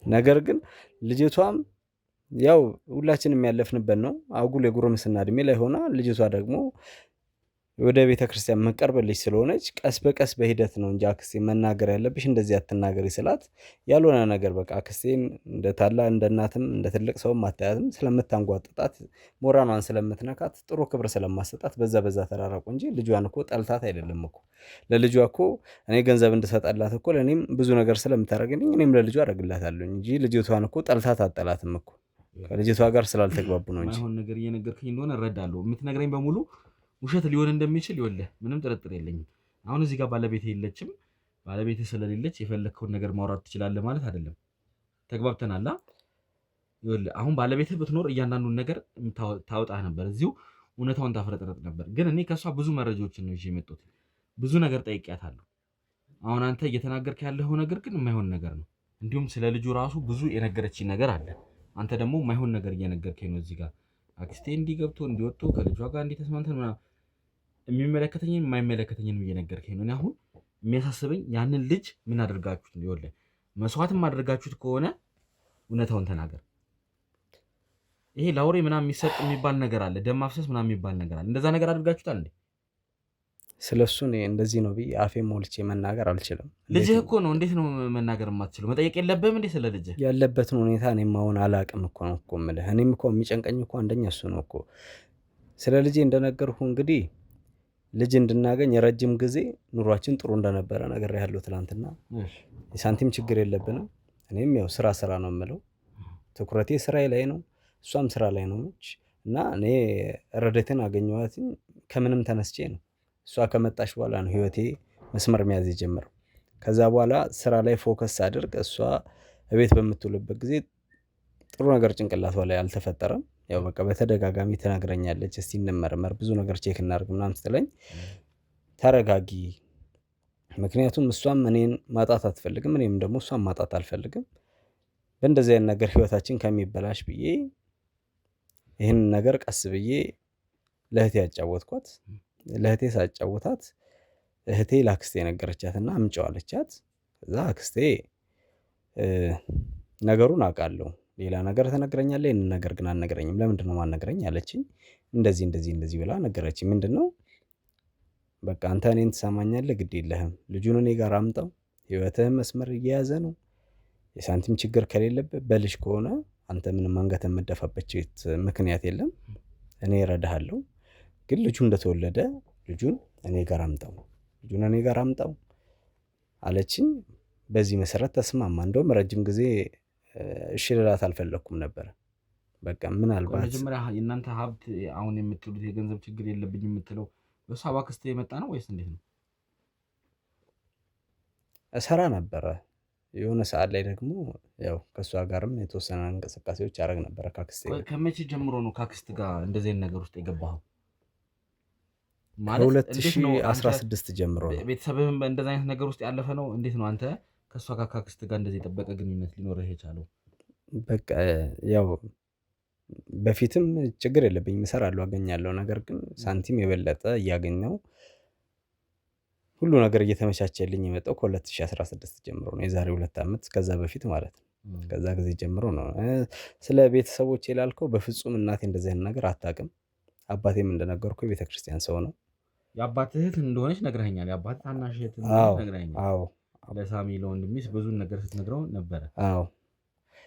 ነገር ግን ልጅቷም ያው ሁላችንም ያለፍንበት ነው። አጉል የጉርምስና እድሜ ላይ ሆና ልጅቷ ደግሞ ወደ ቤተክርስቲያን መቀርብልሽ ስለሆነች ቀስ በቀስ በሂደት ነው እንጂ አክስቴ መናገር ያለብሽ እንደዚህ አትናገሪ ስላት ያልሆነ ነገር በቃ አክስቴን እንደ ታላ እንደ እናትም እንደ ትልቅ ሰውም አታያትም። ስለምታንጓጥጣት ሞራኗን ስለምትነካት ጥሩ ክብር ስለማሰጣት በዛ ተራራቁ እንጂ ልጇን እኮ ጠልታት አይደለም እኮ። ለልጇ እኮ እኔ ገንዘብ እንድሰጣላት እኮ ለእኔም ብዙ ነገር ስለምታደርግልኝ እኔም ለልጇ አደርግላታለሁ እንጂ ልጅቷን እኮ ጠልታት አጠላትም እኮ። ከልጅቷ ጋር ስላልተግባቡ ነው እንጂ ማይሆን ነገር እየነገርከኝ እንደሆነ እረዳለሁ። የምትነግረኝ በሙሉ ውሸት ሊሆን እንደሚችል ይኸውልህ ምንም ጥርጥር የለኝም። አሁን እዚህ ጋር ባለቤቴ የለችም። ባለቤቴ ስለሌለች የፈለግከውን ነገር ማውራት ትችላለህ ማለት አይደለም። ተግባብተናል? ይኸውልህ አሁን ባለቤትህ ብትኖር እያንዳንዱን ነገር ታወጣ ነበር፣ እዚሁ እውነታውን ታፍረጠረጥ ነበር። ግን እኔ ከእሷ ብዙ መረጃዎችን ነው ይዤ የመጡት፣ ብዙ ነገር ጠይቄያታለሁ። አሁን አንተ እየተናገርክ ያለው ነገር ግን የማይሆን ነገር ነው። እንዲሁም ስለ ልጁ ራሱ ብዙ የነገረችኝ ነገር አለ። አንተ ደግሞ የማይሆን ነገር እየነገርከኝ ነው። እዚህ ጋር አክስቴ እንዲገብቶ እንዲወጡ ከልጇ ጋር እንዲተስማምተን ምናምን የሚመለከተኝን የማይመለከተኝንም እየነገርከኝ ነው። እኔ አሁን የሚያሳስበኝ ያንን ልጅ ምን አድርጋችሁት እንዲወለ መስዋዕትም አድርጋችሁት ከሆነ እውነታውን ተናገር። ይሄ ላውሬ ምናምን የሚሰጥ የሚባል ነገር አለ፣ ደም ማፍሰስ ምናምን የሚባል ነገር አለ። እንደዛ ነገር አድርጋችሁታል እንዴ? ስለሱ እኔ እንደዚህ ነው ብዬ አፌ ሞልቼ መናገር አልችልም። ልጅህ እኮ ነው። እንዴት ነው መናገር የማትችለው? መጠየቅ የለብህም እንዴ ስለ ልጅህ? ያለበትን ሁኔታ እኔም አሁን አላቅም እኮ ነው እኮ የምልህ። እኔም እኮ የሚጨንቀኝ እኮ አንደኛ እሱ ነው እኮ። ስለ ልጄ እንደነገርኩ እንግዲህ ልጅ እንድናገኝ የረጅም ጊዜ ኑሯችን ጥሩ እንደነበረ ነግሬሃለሁ ትናንትና። የሳንቲም ችግር የለብንም። እኔም ያው ስራ ነው የምለው፣ ትኩረቴ ስራዬ ላይ ነው፣ እሷም ስራ ላይ ነው እና እኔ ረደትን አገኘኋት ከምንም ተነስቼ ነው። እሷ ከመጣች በኋላ ነው ህይወቴ መስመር መያዝ የጀመረው። ከዛ በኋላ ስራ ላይ ፎከስ አድርግ፣ እሷ እቤት በምትውልበት ጊዜ ጥሩ ነገር ጭንቅላቷ ላይ አልተፈጠረም። ያው በቃ በተደጋጋሚ ትነግረኛለች፣ እስቲ እንመርመር፣ ብዙ ነገር ቼክ እናድርግ ምናምን ስትለኝ ተረጋጊ፣ ምክንያቱም እሷም እኔን ማጣት አትፈልግም፣ እኔም ደግሞ እሷም ማጣት አልፈልግም። በእንደዚህ አይነት ነገር ህይወታችን ከሚበላሽ ብዬ ይህን ነገር ቀስ ብዬ ለእህቴ ያጫወትኳት። ለእህቴ ሳጫወታት እህቴ ለአክስቴ ነገረቻትና አምጪው አለቻት። ከዛ አክስቴ ነገሩን አውቃለሁ፣ ሌላ ነገር ትነግረኛለህ፣ ይህንን ነገር ግን አልነግረኝም፣ ለምንድን ነው ማልነግረኝ አለችኝ። እንደዚህ ብላ ነገረችኝ። ምንድን ነው በቃ አንተ እኔን ትሰማኛለህ፣ ግድ የለህም፣ ልጁን እኔ ጋር አምጣው፣ ህይወትህን መስመር እየያዘ ነው፣ የሳንቲም ችግር ከሌለብህ በልጅ ከሆነ አንተ ምንም አንገት የምደፋበት ምክንያት የለም፣ እኔ እረዳሃለሁ፣ ግን ልጁ እንደተወለደ ልጁን እኔ ጋር አምጣው አለችኝ። በዚህ መሰረት ተስማማ። እንደውም ረጅም ጊዜ እሺ ልላት አልፈለኩም ነበር። በቃ ምናልባት መጀመሪያ የእናንተ ሀብት አሁን የምትሉት የገንዘብ ችግር የለብኝ የምትለው በሷ ባክስቴ የመጣ ነው ወይስ እንዴት ነው? እሰራ ነበረ የሆነ ሰዓት ላይ ደግሞ ያው ከእሷ ጋርም የተወሰነ እንቅስቃሴዎች ያደረግ ነበረ ከአክስቴ ጋር። ከመቼ ጀምሮ ነው ከአክስት ጋር እንደዚህ አይነት ነገር ውስጥ የገባኸው? ከ2016 ጀምሮ ነው። ቤተሰብህም እንደዚህ አይነት ነገር ውስጥ ያለፈ ነው? እንዴት ነው አንተ ከእሷ ጋር ከአክስት ጋር እንደዚህ የጠበቀ ግንኙነት ሊኖርህ የቻለው? በቃ ያው በፊትም ችግር የለብኝም፣ እሰራለሁ፣ አገኛለሁ። ነገር ግን ሳንቲም የበለጠ እያገኘው ሁሉ ነገር እየተመቻቸልኝ የመጣው ከ2016 ጀምሮ ነው። የዛሬ 2 ዓመት ከዛ በፊት ማለት ነው። ከዛ ጊዜ ጀምሮ ነው። ስለ ቤተሰቦቼ ላልከው በፍጹም እናቴ እንደዚህ አይነት ነገር አታውቅም። አባቴም እንደነገርኩ የቤተክርስቲያን ሰው ነው። የአባትህ እህት እንደሆነች ነግረኸኛል። የአባትህ ታናሽ እህት እንደሆነች ነግረኸኛል። አዎ ለሳሚ ለወንድሜስ ብዙ ነገር ስትነግረው ነበረ። አዎ።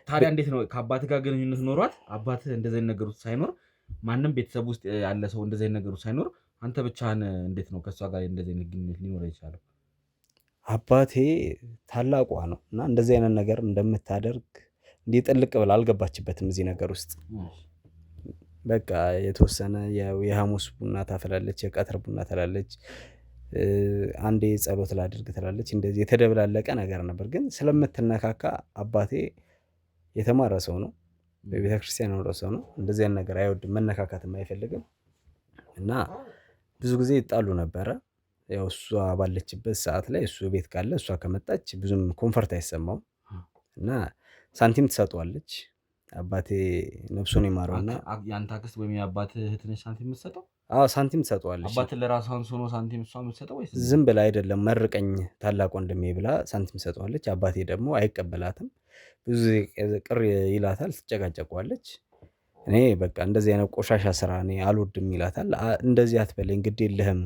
ታዲያ እንዴት ነው ከአባትህ ጋር ግንኙነት ኖሯት አባትህ እንደዚህ አይነት ነገር ውስጥ ሳይኖር ማንም ቤተሰብ ውስጥ ያለ ሰው እንደዚህ አይነት ነገር ውስጥ ሳይኖር አንተ ብቻህን እንዴት ነው ከእሷ ጋር እንደዚህ አይነት ግንኙነት ሊኖር የቻለው? አባቴ ታላቋ ነው እና እንደዚህ አይነት ነገር እንደምታደርግ እንዲህ ጥልቅ ብላ አልገባችበትም እዚህ ነገር ውስጥ። በቃ የተወሰነ የሐሙስ ቡና ታፈላለች፣ የቀትር ቡና ትላለች፣ አንዴ ጸሎት ላድርግ ትላለች። እንደዚህ የተደብላለቀ ነገር ነበር። ግን ስለምትነካካ አባቴ የተማረ ሰው ነው፣ በቤተክርስቲያን የኖረ ሰው ነው። እንደዚህ አይነት ነገር አይወድም፣ መነካካትም አይፈልግም እና ብዙ ጊዜ ይጣሉ ነበረ። ያው እሷ ባለችበት ሰዓት ላይ እሱ ቤት ካለ እሷ ከመጣች ብዙም ኮንፈርት አይሰማውም እና ሳንቲም ትሰጠዋለች። አባቴ ነፍሱን ይማረውና የአንተ አክስት ወይም የአባትህ እህት ነች ሳንቲም የምትሰጠው? አዎ ሳንቲም ትሰጠዋለች። አባትህ ለራሷ አንሶ ነው ሳንቲም እሷ የምትሰጠው ወይስ ዝም ብላ አይደለም? መርቀኝ ታላቅ ወንድሜ ብላ ሳንቲም ትሰጠዋለች። አባቴ ደግሞ አይቀበላትም። ብዙ ቅር ይላታል፣ ትጨቃጨቋለች። እኔ በቃ እንደዚህ አይነት ቆሻሻ ስራ እኔ አልወድም ይላታል። እንደዚህ አትበለኝ፣ ግድ የለህም፣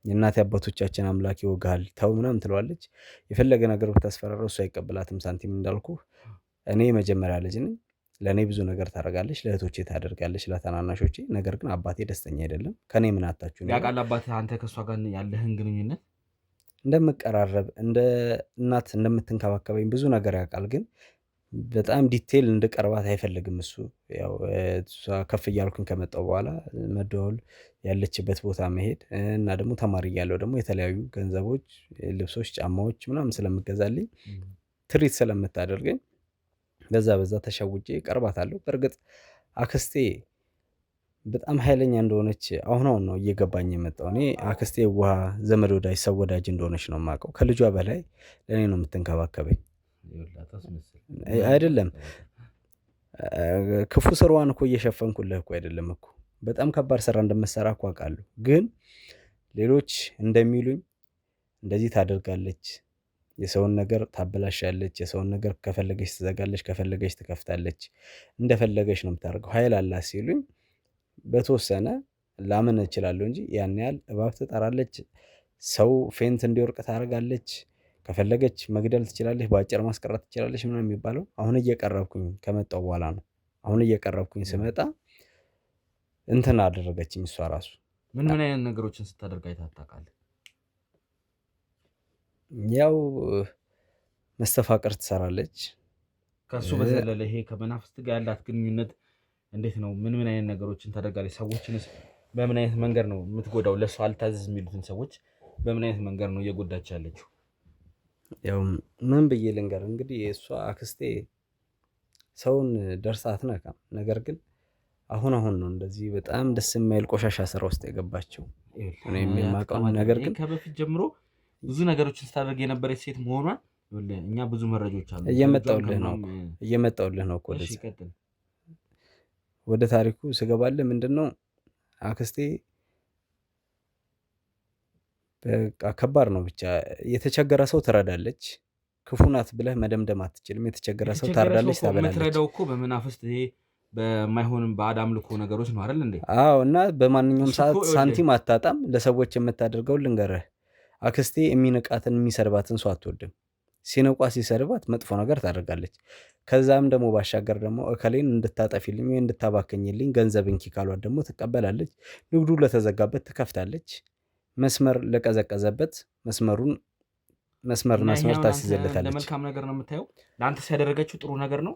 የእናት አባቶቻችን አምላክ ይወጋል ተው ምናምን ትለዋለች። የፈለገ ነገር ብታስፈራራው እሱ አይቀበላትም ሳንቲም እንዳልኩ። እኔ የመጀመሪያ ልጅ ነኝ። ለእኔ ብዙ ነገር ታደርጋለች፣ ለእህቶቼ ታደርጋለች፣ ለታናናሾቼ። ነገር ግን አባቴ ደስተኛ አይደለም። ከኔ ምን አታችሁ ነው ያውቃል አባትህ አንተ ከእሷ ጋር ያለህን ግንኙነት እንደምቀራረብ እንደ እናት እንደምትንከባከበኝ ብዙ ነገር ያውቃል። ግን በጣም ዲቴል እንድቀርባት አይፈልግም እሱ። ያው እሷ ከፍ እያልኩኝ ከመጣሁ በኋላ መደወል፣ ያለችበት ቦታ መሄድ እና ደግሞ ተማሪ እያለሁ ደግሞ የተለያዩ ገንዘቦች፣ ልብሶች፣ ጫማዎች ምናምን ስለምገዛልኝ ትሪት ስለምታደርገኝ በዛ ተሸውጄ እቀርባታለሁ። በእርግጥ አክስቴ በጣም ኃይለኛ እንደሆነች አሁን ነው እየገባኝ የመጣው። እኔ አክስቴ ውሃ ዘመድ ወዳጅ ሰው ወዳጅ እንደሆነች ነው የማውቀው። ከልጇ በላይ ለእኔ ነው የምትንከባከበኝ። አይደለም ክፉ ስራዋን እኮ እየሸፈንኩልህ እኮ አይደለም እኮ፣ በጣም ከባድ ስራ እንደምትሰራ እኮ አውቃለሁ። ግን ሌሎች እንደሚሉኝ እንደዚህ ታደርጋለች፣ የሰውን ነገር ታበላሻለች፣ የሰውን ነገር ከፈለገች ትዘጋለች፣ ከፈለገች ትከፍታለች፣ እንደፈለገች ነው የምታደርገው፣ ኃይል አላት ሲሉኝ በተወሰነ ላምን እችላለሁ እንጂ ያን ያህል እባብ ትጠራለች፣ ሰው ፌንት እንዲወርቅ ታደርጋለች፣ ከፈለገች መግደል ትችላለች፣ በአጭር ማስቀረት ትችላለች ምናምን የሚባለው አሁን እየቀረብኩኝ ከመጣሁ በኋላ ነው። አሁን እየቀረብኩኝ ስመጣ እንትን አደረገችኝ እሷ ራሱ። ምን አይነት ነገሮችን ስታደርግ አይተህ ታውቃለህ? ያው መስተፋቅር ትሰራለች። ከሱ በዘለለ ይሄ ከመናፍስት ጋር ያላት ግንኙነት እንዴት ነው? ምን አይነት ነገሮችን ታደርጋለች? ሰዎችንስ በምን አይነት መንገድ ነው የምትጎዳው? ለእሷ አልታዘዝ የሚሉትን ሰዎች በምን አይነት መንገድ ነው እየጎዳች ያለችው? ያው ምን ብዬ ልንገር እንግዲህ እሷ አክስቴ ሰውን ደርሳ አትነካም። ነገር ግን አሁን ነው እንደዚህ በጣም ደስ የማይል ቆሻሻ ስራ ውስጥ የገባችው። እኔ የማውቀው ነገር ግን ከበፊት ጀምሮ ብዙ ነገሮችን ስታደርግ የነበረች ሴት መሆኗን እኛ ብዙ መረጃዎች አሉ። እየመጣሁልህ ነው እኮ ወደ ታሪኩ ስገባልህ ምንድነው አክስቴ በቃ ከባድ ነው። ብቻ የተቸገረ ሰው ትረዳለች። ክፉ ናት ብለህ መደምደም አትችልም። የተቸገረ ሰው ታርዳለች፣ ታበላለች። የምትረዳው እኮ በመናፍስት ይሄ በማይሆንም ባዕድ አምልኮ ነገሮች ነው አይደል እንዴ? አዎ። እና በማንኛውም ሰዓት ሳንቲም አታጣም። ለሰዎች የምታደርገው ልንገርህ፣ አክስቴ የሚንቃትን የሚሰድባትን ሰው አትወድም። ሲንቋት ሲሰድባት መጥፎ ነገር ታደርጋለች። ከዛም ደግሞ ባሻገር ደግሞ እከሌን እንድታጠፊልኝ ወይ እንድታባከኝልኝ ገንዘብ እንኪ ካሏት ደግሞ ትቀበላለች። ንግዱ ለተዘጋበት ትከፍታለች። መስመር ለቀዘቀዘበት መስመር ታስይዘለታለች። ለመልካም ነገር ነው የምታየው። ለአንተ ሲያደረገችው ጥሩ ነገር ነው።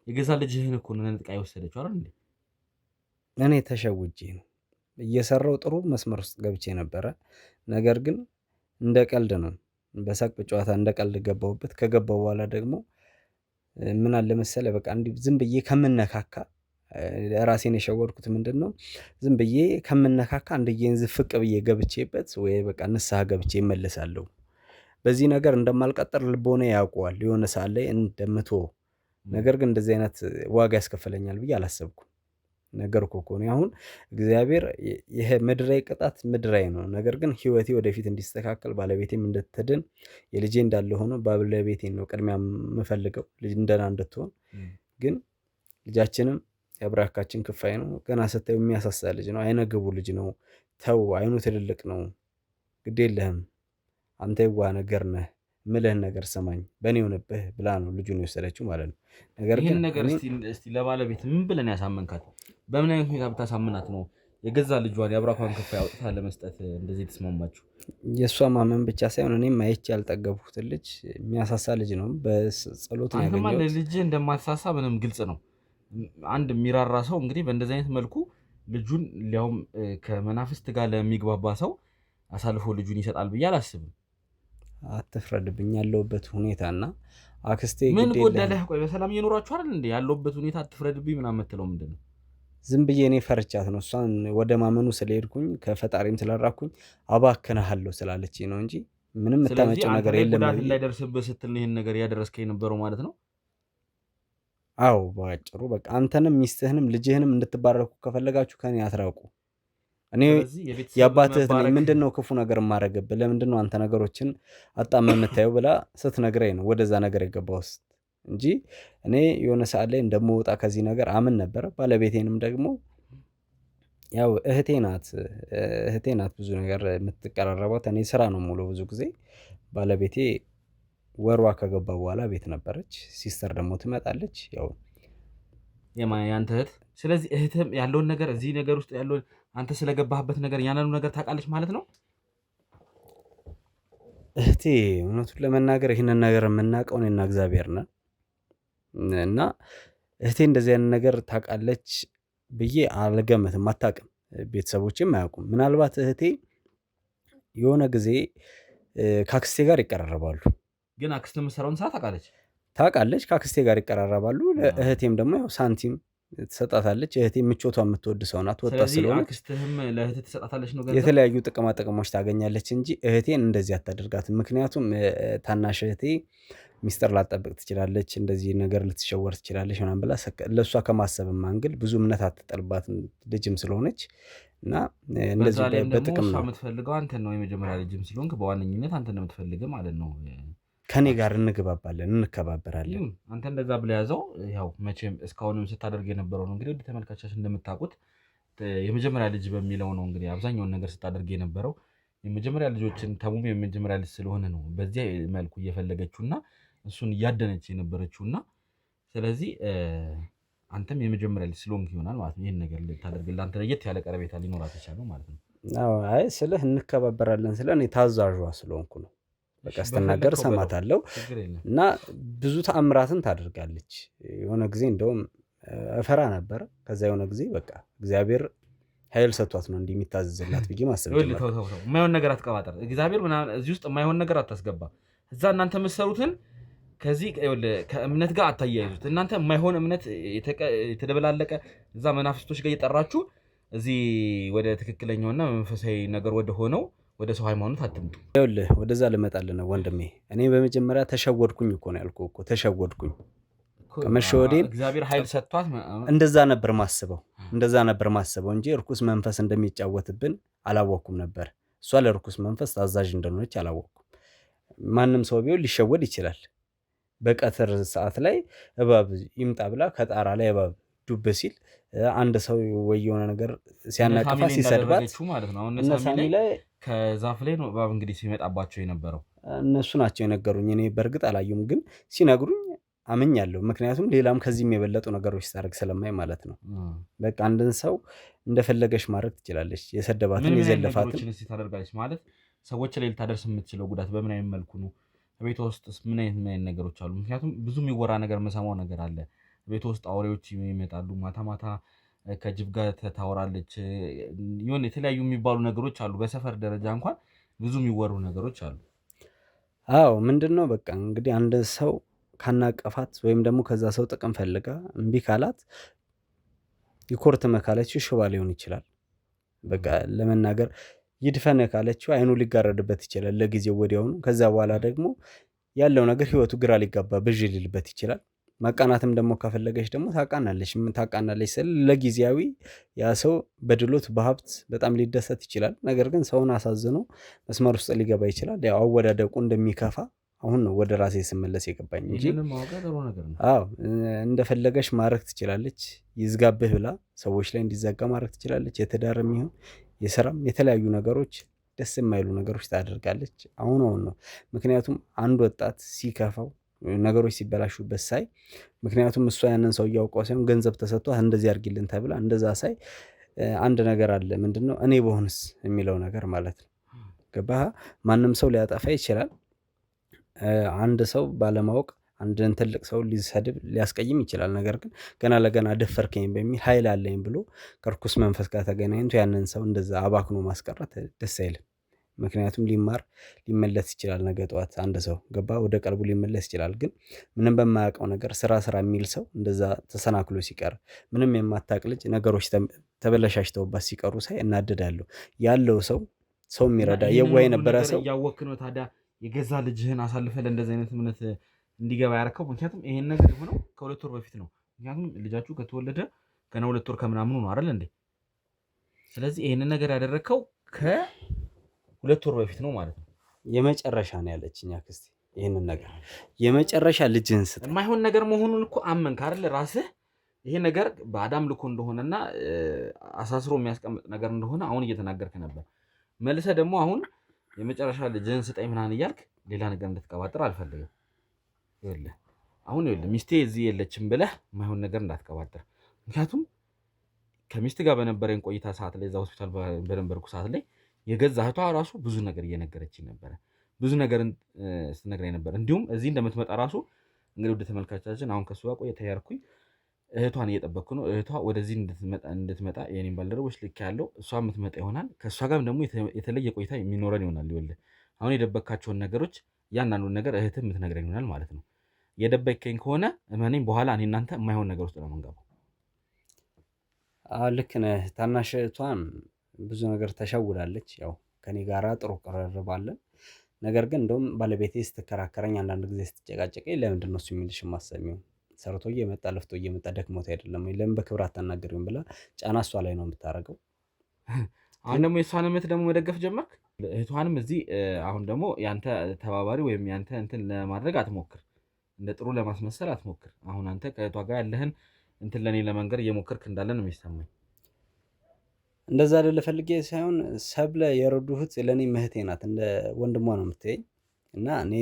የገዛ ልጅህን እኮ ነው ነጥቃ የወሰደችው አይደል እንዴ? እኔ ተሸውጄ ነው እየሰራው ጥሩ መስመር ውስጥ ገብቼ ነበረ። ነገር ግን እንደ ቀልድ ነው በሳቅ በጨዋታ እንደ ቀልድ ገባሁበት። ከገባሁ በኋላ ደግሞ ምን አለ መሰለህ በቃ እንዲህ ዝም ብዬ ከምነካካ ራሴን የሸወድኩት ምንድነው ዝም ብዬ ከምነካካ አንድዬን ዝፍቅ ብዬ ገብቼበት ወይ በቃ ንስሐ ገብቼ እመለሳለሁ። በዚህ ነገር እንደማልቀጥር ልቦና ያውቀዋል የሆነ ሰዓት ላይ እንደምትወው። ነገር ግን እንደዚህ አይነት ዋጋ ያስከፈለኛል ብዬ አላሰብኩም። ነገርኩህ እኮ ነው። አሁን እግዚአብሔር ይሄ ምድራዊ ቅጣት ምድራዊ ነው። ነገር ግን ህይወቴ ወደፊት እንዲስተካከል ባለቤቴም እንድትድን የልጄ እንዳለ ሆኖ ባለቤቴን ነው ቅድሚያ የምፈልገው ልጅ እንደና እንድትሆን። ግን ልጃችንም የአብራካችን ክፋይ ነው። ገና ስታዩ የሚያሳሳ ልጅ ነው። አይነ ግቡ ልጅ ነው። ተው አይኑ ትልልቅ ነው። ግድ የለህም አንተ የዋህ ነገር ነህ ምልህን ነገር ሰማኝ በእኔ ሆነብህ ብላ ነው ልጁን የወሰደችው ማለት ነው። ነገር ግን ይሄን ነገር እስቲ ለባለቤት ምን ብለን ያሳመንካት? በምን አይነት ሁኔታ ብታሳምናት ነው የገዛ ልጇን የአብራኳን ክፋይ አውጥታ ለመስጠት እንደዚህ ተስማማችሁ? የእሷ ማመን ብቻ ሳይሆን እኔም አይቼ ያልጠገብኩትን ልጅ የሚያሳሳ ልጅ ነው። በጸሎት ነው ያገኘሁት። አንተማ ለልጅ እንደማትሳሳ ምንም ግልጽ ነው። አንድ የሚራራ ሰው እንግዲህ በእንደዚህ አይነት መልኩ ልጁን ሊያውም ከመናፍስት ጋር ለሚግባባ ሰው አሳልፎ ልጁን ይሰጣል ብዬ አላስብም። አትፍረድብኝ ያለውበት ሁኔታና አክስቴ ምን ጎደለህ? ቆይ በሰላም እየኖራችሁ አይደል እንዴ? ያለውበት ሁኔታ አትፍረድብኝ ምናምን የምትለው ምንድነው? ዝም ብዬ እኔ ፈርቻት ነው። እሷን ወደ ማመኑ ስለሄድኩኝ ከፈጣሪም ስለራኩኝ አባክንሃለሁ ስላለችኝ ነው እንጂ ምንም የምታመጪው ነገር የለም። ጉዳት እንዳይደርስብህ ስትል ይሄን ነገር ያደረስከኝ የነበረው ማለት ነው? አዎ ባጭሩ በቃ አንተንም ሚስትህንም ልጅህንም እንድትባረኩ ከፈለጋችሁ ከኔ አትራቁ። እኔ የአባትህ ነኝ። ምንድነው ክፉ ነገር የማደርግብህ? ለምንድነው አንተ ነገሮችን አጣም የምታየው ብላ ስትነግረኝ ነው ወደዛ ነገር የገባሁት እንጂ እኔ የሆነ ሰዓት ላይ እንደምወጣ ከዚህ ነገር አምን ነበር። ባለቤቴንም ደግሞ ያው እህቴ ናት ብዙ ነገር የምትቀራረባት። እኔ ስራ ነው ሙሉ ብዙ ጊዜ ባለቤቴ ወሯ ከገባ በኋላ ቤት ነበረች። ሲስተር ደግሞ ትመጣለች። ያው ያንተ እህት። ስለዚህ እህትም ያለውን ነገር እዚህ ነገር ውስጥ ያለውን አንተ ስለገባህበት ነገር ያንኑ ነገር ታውቃለች ማለት ነው። እህቴ እውነቱን ለመናገር ይህንን ነገር የምናውቀው እኔና እግዚአብሔር ነን እና እህቴ እንደዚህ አይነት ነገር ታውቃለች ብዬ አልገምትም። አታውቅም፣ ቤተሰቦችም አያውቁም። ምናልባት እህቴ የሆነ ጊዜ ከአክስቴ ጋር ይቀራረባሉ። ግን አክስት የምትሰራውን ሰዓት ታውቃለች፣ ከአክስቴ ጋር ይቀራረባሉ። እህቴም ደግሞ ያው ሳንቲም ትሰጣታለች። እህቴ ምቾቷ የምትወድ ሰው ናት። ወጣት ስለሆነች አክስትህም ለእህትህ ትሰጣታለች ነው የተለያዩ ጥቅማ ጥቅሞች ታገኛለች እንጂ እህቴን እንደዚህ አታደርጋትም። ምክንያቱም ታናሽ እህቴ ሚስጥር ላጠብቅ ትችላለች፣ እንደዚህ ነገር ልትሸወር ትችላለች ምናምን ብላ ለእሷ ከማሰብም አንግል ብዙ እምነት አትጥልባትም ልጅም ስለሆነች እና እንደዚህ በጥቅም ነው የምትፈልገው። አንተን ነው የመጀመሪያ ልጅም ስለሆንክ በዋነኝነት አንተን ነው የምትፈልገው ማለት ነው። ከኔ ጋር እንግባባለን፣ እንከባበራለን። አንተ እንደዛ ብለህ ያዘው። ያው መቼም እስካሁንም ስታደርግ የነበረው ነው እንግዲህ ወደ ተመልካቾች እንደምታውቁት የመጀመሪያ ልጅ በሚለው ነው እንግዲህ አብዛኛውን ነገር ስታደርግ የነበረው። የመጀመሪያ ልጆችን ተሙም የመጀመሪያ ልጅ ስለሆነ ነው በዚያ መልኩ እየፈለገችውና እሱን እያደነች የነበረችውና ስለዚህ አንተም የመጀመሪያ ልጅ ስለሆንክ ይሆናል ማለት ነው ይሄን ነገር ልታደርግልህ አንተ ለየት ያለ ቀረቤታ ሊኖራት ይችላል ማለት ነው። አይ ስለህ እንከባበራለን ስለ እኔ ታዛዧ ስለሆንኩ ነው። በቃ ስትናገር ሰማታለሁ እና ብዙ ተአምራትን ታደርጋለች። የሆነ ጊዜ እንደውም እፈራ ነበር። ከዛ የሆነ ጊዜ በቃ እግዚአብሔር ኃይል ሰጥቷት ነው እንዲህ የሚታዘዝላት ብዬ ማሰብ ጀመርኩ። የማይሆን ነገር አትቀባጠር። እግዚአብሔር ምናምን እዚህ ውስጥ የማይሆን ነገር አታስገባ። እዛ እናንተ የምትሰሩትን ከዚህ ከእምነት ጋር አታያይዙት። እናንተ የማይሆን እምነት የተደበላለቀ እዛ መናፍስቶች ጋር እየጠራችሁ እዚህ ወደ ትክክለኛውና መንፈሳዊ ነገር ወደ ሆነው ወደ ሰው ሃይማኖት አትምጡ። ይኸውልህ ወደዛ ልመጣልህ ነው ወንድሜ። እኔ በመጀመሪያ ተሸወድኩኝ እኮ ነው ያልኩህ እኮ ተሸወድኩኝ። ከመሸወዴን እግዚአብሔር ኃይል ሰጥቷት እንደዛ ነበር ማስበው እንጂ እርኩስ መንፈስ እንደሚጫወትብን አላወቅኩም ነበር። እሷ ለእርኩስ መንፈስ ታዛዥ እንደሆነች አላወቅኩም። ማንም ሰው ቢሆን ሊሸወድ ይችላል። በቀትር ሰዓት ላይ እባብ ይምጣ ብላ ከጣራ ላይ እባብ ዱብ ሲል አንድ ሰው ወይ የሆነ ነገር ሲያናቅፋ ሲሰድባት ማለት ነው። እነ ሳሚ ላይ ከዛፍ ላይ ነው እባብ እንግዲህ ሲመጣባቸው የነበረው እነሱ ናቸው የነገሩኝ። እኔ በእርግጥ አላየሁም፣ ግን ሲነግሩኝ አምኛለሁ። ምክንያቱም ሌላም ከዚህም የበለጡ ነገሮች ስታደርግ ስለማይ ማለት ነው። በቃ አንድን ሰው እንደፈለገች ማድረግ ትችላለች። የሰደባትን የዘለፋትን ታደርጋለች ማለት ሰዎች ላይ ልታደርስ የምትችለው ጉዳት በምን አይነት መልኩ ነው? ቤት ውስጥ ምን አይነት ነገሮች አሉ? ምክንያቱም ብዙ የሚወራ ነገር መሰማው ነገር አለ። ቤት ውስጥ አውሬዎች ይመጣሉ። ማታ ማታ ከጅብ ጋር ታወራለች። የሆነ የተለያዩ የሚባሉ ነገሮች አሉ። በሰፈር ደረጃ እንኳን ብዙ የሚወሩ ነገሮች አሉ። አዎ ምንድነው በቃ እንግዲህ አንድ ሰው ካናቀፋት ወይም ደግሞ ከዛ ሰው ጥቅም ፈልጋ እምቢ ካላት ይኮርት መካለችው ሽባ ሊሆን ይችላል። በቃ ለመናገር ይድፈነ ካለችው አይኑ ሊጋረድበት ይችላል ለጊዜው ወዲያውኑ። ከዛ በኋላ ደግሞ ያለው ነገር ህይወቱ ግራ ሊጋባ ብዥ ሊልበት ይችላል። ማቃናትም ደግሞ ከፈለገች ደግሞ ታቃናለች ስል ለጊዜያዊ ያ ሰው በድሎት በሀብት በጣም ሊደሰት ይችላል። ነገር ግን ሰውን አሳዝኖ መስመር ውስጥ ሊገባ ይችላል። ያው አወዳደቁ እንደሚከፋ አሁን ነው ወደ ራሴ ስመለስ የገባኝ እንጂ አዎ እንደፈለገች ማድረግ ትችላለች። ይዝጋብህ ብላ ሰዎች ላይ እንዲዘጋ ማድረግ ትችላለች። የትዳርም ይሁን የስራም የተለያዩ ነገሮች ደስ የማይሉ ነገሮች ታደርጋለች። አሁን ነው ምክንያቱም አንድ ወጣት ሲከፋው ነገሮች ሲበላሹበት ሳይ፣ ምክንያቱም እሷ ያንን ሰው እያውቀው ሳይሆን ገንዘብ ተሰጥቷት እንደዚህ አድርጊልን ተብላ እንደዛ ሳይ አንድ ነገር አለ። ምንድነው እኔ በሆንስ የሚለው ነገር ማለት ነው። ገባህ? ማንም ሰው ሊያጠፋ ይችላል። አንድ ሰው ባለማወቅ አንድን ትልቅ ሰው ሊሰድብ ሊያስቀይም ይችላል። ነገር ግን ገና ለገና ደፈርከኝ በሚል ኃይል አለኝ ብሎ ከርኩስ መንፈስ ጋር ተገናኝቶ ያንን ሰው እንደዛ አባክኖ ማስቀረት ደስ አይልም። ምክንያቱም ሊመለስ ይችላል። ነገ ጠዋት አንድ ሰው ገባ ወደ ቀልቡ ሊመለስ ይችላል። ግን ምንም በማያውቀው ነገር ስራ የሚል ሰው እንደዛ ተሰናክሎ ሲቀር፣ ምንም የማታውቅ ልጅ ነገሮች ተበለሻሽተውባት ሲቀሩ ሳይ እናደዳለሁ። ያለው ሰው የሚረዳ የዋህ የነበረ ሰው ያወክ ነው ታዲያ የገዛ ልጅህን አሳልፈ ለእንደዚህ አይነት እምነት እንዲገባ ያደረከው። ምክንያቱም ይሄን ነገር የሆነው ከ2 ወር በፊት ነው። ምክንያቱም ልጃችሁ ከተወለደ ገና 2 ወር ከምናምኑ ነው አይደል እንዴ? ስለዚህ ይሄንን ነገር ያደረከው ከ2 ወር በፊት ነው ማለት ነው። የመጨረሻ ነው ያለችኝ አክስቴ። ይሄንን ነገር የመጨረሻ ልጅህን ስጥ የማይሆን ነገር መሆኑን እኮ አመንክ አይደል? ራስህ ይሄ ነገር በአዳም ልኮ እንደሆነና አሳስሮ የሚያስቀምጥ ነገር እንደሆነ አሁን እየተናገርክ ነበር። መልሰ ደግሞ አሁን የመጨረሻ ልጅህን ስጠኝ ምናምን እያልክ ሌላ ነገር እንድትቀባጥር አልፈልግም። ይኸውልህ አሁን ሚስቴ እዚህ የለችም ብለህ የማይሆን ነገር እንዳትቀባጥር። ምክንያቱም ከሚስት ጋር በነበረኝ ቆይታ ሰዓት ላይ እዛ ሆስፒታል በነበርኩ ሰዓት ላይ የገዛ እህቷ ራሱ ብዙ ነገር እየነገረችኝ ነበረ። ብዙ ነገር ስትነግረኝ ነበር። እንዲሁም እዚህ እንደምትመጣ ራሱ እንግዲህ ወደ ተመልካቻችን አሁን ከሱ ጋር ቆይታ ያርኩኝ እህቷን እየጠበቅኩ ነው። እህቷ ወደዚህ እንድትመጣ የኔን ባልደረቦች ልክ ያለው እሷ የምትመጣ ይሆናል። ከእሷ ጋርም ደግሞ የተለየ ቆይታ የሚኖረን ይሆናል። ይኸውልህ አሁን የደበካቸውን ነገሮች እያንዳንዱን ነገር እህትህ የምትነግረኝ ይሆናል ማለት ነው። የደበከኝ ከሆነ እመኔም በኋላ እኔ እናንተ የማይሆን ነገር ውስጥ ነው የምንገባው። ልክ ነህ። ታናሽ እህቷን ብዙ ነገር ተሸውዳለች። ያው ከኔ ጋራ ጥሩ ቅርርብ አለን። ነገር ግን እንደውም ባለቤቴ ስትከራከረኝ አንዳንድ ጊዜ ስትጨቃጨቀኝ ለምንድን ነው እሱ የሚልሽ የማሰሚው? ሰርቶ እየመጣ ለፍቶ እየመጣ ደክሞት አይደለም ወይ? ለምን በክብር አታናገሪውም ብላ ጫና እሷ ላይ ነው የምታደርገው። አሁን ደግሞ የእሷን እምነት ደግሞ መደገፍ ጀመርክ። እህቷንም እዚህ አሁን ደግሞ ያንተ ተባባሪ ወይም ያንተ እንትን ለማድረግ አትሞክር፣ እንደ ጥሩ ለማስመሰል አትሞክር። አሁን አንተ ከእህቷ ጋር ያለህን እንትን ለእኔ ለመንገር እየሞከርክ እንዳለ ነው የሚሰማኝ። እንደዛ አይደለ ፈልጌ ሳይሆን ሰብለ የረዱ እህት ለእኔ እህቴ ናት፣ እንደ ወንድሟ ነው የምትይኝ። እና እኔ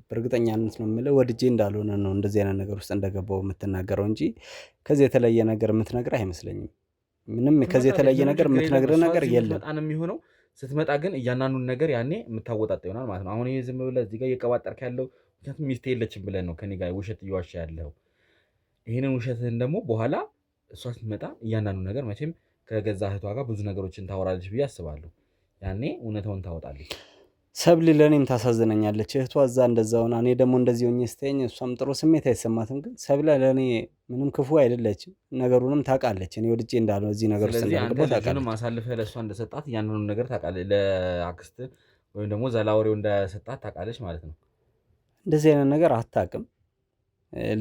በእርግጠኛነት ነው የምልህ ወድጄ እንዳልሆነ ነው እንደዚህ አይነት ነገር ውስጥ እንደገባው የምትናገረው እንጂ ከዚህ የተለየ ነገር የምትነግርህ አይመስለኝም። ምንም ከዚህ የተለየ ነገር የምትነግርህ ነገር የለም። በጣም የሚሆነው ስትመጣ ግን እያንዳንዱን ነገር ያኔ የምታወጣጣ ይሆናል ማለት ነው። አሁን ይሄ ዝም ብለህ እዚህ ጋር እየቀባጠርክ ያለው ምክንያቱም ሚስቴ የለችም ብለህ ነው ከኔ ጋር ውሸት እየዋሻ ያለው። ይህንን ውሸትህን ደግሞ በኋላ እሷ ስትመጣ እያንዳንዱ ነገር መቼም ከገዛ እህቷ ጋር ብዙ ነገሮችን ታወራለች ብዬ አስባለሁ። ያኔ እውነታውን ታወጣለች። ሰብሊ ለእኔም ታሳዝነኛለች። እህቷ እዛ እንደዛ ሆና እኔ ደግሞ እንደዚህ ሆኜ ስተኝ እሷም ጥሩ ስሜት አይሰማትም። ግን ሰብለ ለእኔ ምንም ክፉ አይደለችም፣ ነገሩንም ታውቃለች። እኔ ወድጄ እንዳልሆነ እዚህ ነገር ውስጥ እንዳልገባሁ ታውቃለች። አሳልፈህ ለእሷ እንደሰጣት ያንኑ ነገር ታውቃለች። ለአክስት ወይም ደግሞ ዘላወሬው እንደሰጣት ታውቃለች ማለት ነው። እንደዚህ አይነት ነገር አታውቅም።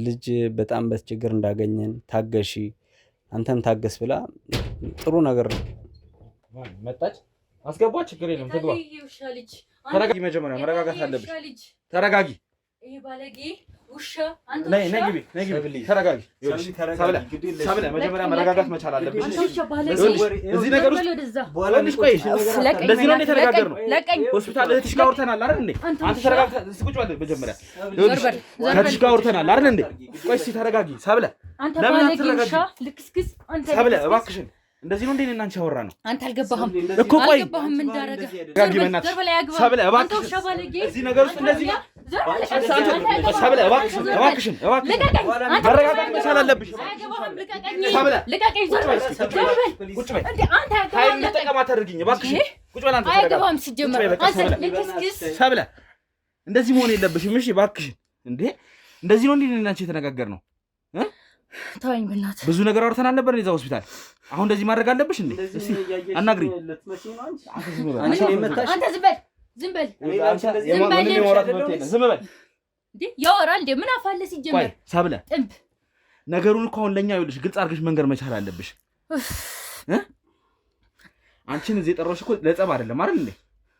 ልጅ በጣም በችግር እንዳገኘን ታገሺ፣ አንተም ታገስ ብላ ጥሩ ነገር መጣች። አስገባ፣ ችግር የለም ትግባ። ተረጋጊ፣ መጀመሪያ መረጋጋት አለብሽ። ተረጋጊ። ይሄ ባለጌ ውሻ ነይ ግቢ፣ ተረጋጊ። ሰብለ መጀመሪያ መረጋጋት መቻል አለብሽ። እዚህ ነገር ውስጥ ወንድሽ ቆይ፣ እንደዚህ ነው የተነጋገርነው። ሆስፒታል እህትሽ ጋር አውርተናል አይደል እንዴ? አንተ ተረጋግተህ ቁጭ በል መጀመሪያ። እህትሽ ጋር አውርተናል አይደል እንዴ? ቆይ እስኪ ተረጋጊ ሰብለ። ለምን አትረጋጊ? ሰብለ እባክሽን እንደዚህ ነው እንዴ? እና አንቺ አወራ ነው አንተ አልገባህም እኮ። ቆይ አልገባህም። እንዳረጋ ጋጊ በእናትሽ ሰብለ እባክሽን፣ እዚህ ነገር ውስጥ እንደዚህ ሰብለ እባክሽን መረጋጋት መቻል አለብሽ። ሰብለ ልቀቀኝ፣ ቁጭ በይ። ኃይል ልጠቀም አታድርጊኝ እባክሽን፣ ቁጭ በል አንተ። አይገባህም ሲጀመር አንተ ልክስክስ። ሰብለ እንደዚህ መሆን የለብሽም እሺ እባክሽን። እንዴ እንደዚህ ነው እንዴ እና አንቺ የተነጋገርነው? ተወኝ በእናትህ። ብዙ ነገር አውርተናል ነበር እዛ ሆስፒታል። አሁን እንደዚህ ማድረግ አለብሽ እንዴ? እስኪ አናግሪኝ። አንተ ዝም በል እንዴ! ያወራል እንዴ? ምን አፋለ ሲጀመር? ሰብለ ነገሩን እኮ አሁን ለኛ ይኸውልሽ ግልጽ አድርገሽ መንገር መቻል አለብሽ። አንቺን እዚህ የጠራሁሽ እኮ ለጸብ አይደለም አይደል እንዴ?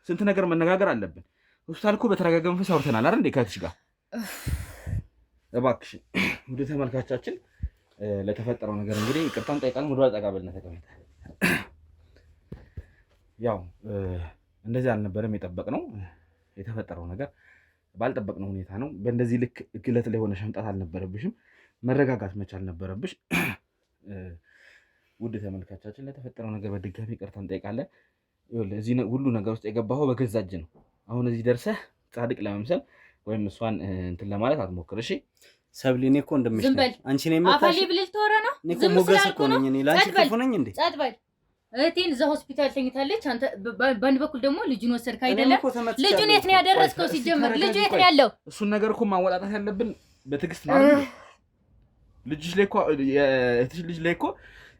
ስንት ነገር መነጋገር አለብን። ሆስፒታል እኮ በተረጋጋ መንፈስ አውርተናል አይደል እንዴ ከእህትሽ ጋር። እባክሽ ወደ ተመልካቻችን ለተፈጠረው ነገር እንግዲህ ይቅርታን ጠይቃለን። ወደ አጠቃበልና ተቀመጠ። ያው እንደዚህ አልነበረም የጠበቅነው። የተፈጠረው ነገር ባልጠበቅነው ሁኔታ ነው። በእንደዚህ ልክ ግለት ላይ ሆነሽ መምጣት አልነበረብሽም። መረጋጋት መቻል ነበረብሽ። ውድ ተመልካቻችን ለተፈጠረው ነገር በድጋሚ ይቅርታ እንጠይቃለን። እዚህ ሁሉ ነገር ውስጥ የገባኸው በገዛ እጅ ነው። አሁን እዚህ ደርሰህ ጻድቅ ለመምሰል ወይም እሷን እንትን ለማለት አትሞክር እሺ። ሰብሊ እኔ እኮ እንደምሽ አንቺ ነኝ መጣሽ አፋሊ ብለህ ተወራ ነው። እኔ እኮ ሞገስ እኮ ነኝ። እኔ ላንቺ ክፉ ነኝ እንዴ? ጸጥ በል። እህቴን እዛ ሆስፒታል ተኝታለች። አንተ በአንድ በኩል ደግሞ ልጁን ወሰድክ አይደለም? ልጁን የት ነው ያደረስከው? ሲጀመር ልጁ የት ነው ያለው? እሱን ነገር እኮ ማወጣጣት ያለብን በትዕግስት ማለት ነው። ልጅሽ ላይ እኮ የእህትሽ ልጅ ላይ እኮ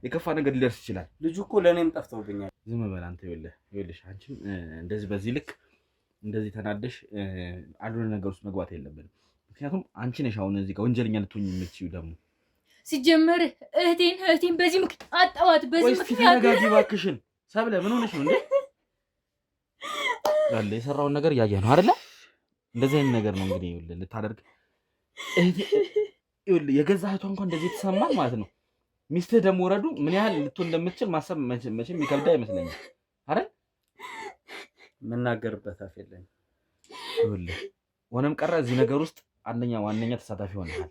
የከፋ ነገር ሊደርስ ይችላል። ልጁ እኮ ለእኔም ጠፍተውብኛል። ዝም በል አንተ። ይኸውልሽ አንቺም እንደዚህ በዚህ ልክ እንደዚህ ተናደሽ አልሆነ ነገር ውስጥ መግባት የለብንም። ምክንያቱም አንቺ ነሽ አሁን እዚህ ጋር ወንጀለኛ ልትሆኝ የምትችይው። ደግሞ ሲጀመር እህቴን በዚህ ምክንያት አጣዋት። በዚህ ምክንያት ተረጋጊ እባክሽን ሰብለ። ምን ሆነሽ ነው እንዴ? ያለ የሰራውን ነገር እያየህ ነው አይደለ? እንደዚህ አይነት ነገር ነው እንግዲህ ልታደርግ የገዛ እህቷ እንኳን እንደዚህ የተሰማ ማለት ነው። ሚስትህ ደግሞ ረዱ ምን ያህል ልትሆን እንደምትችል ማሰብ መቼም ይከብዳ አይመስለኝም አይደል? የምናገርበት አፍ የለኝም። ይኸውልህ ሆነም ቀረ እዚህ ነገር ውስጥ ዋነኛ ተሳታፊ ሆነሃል።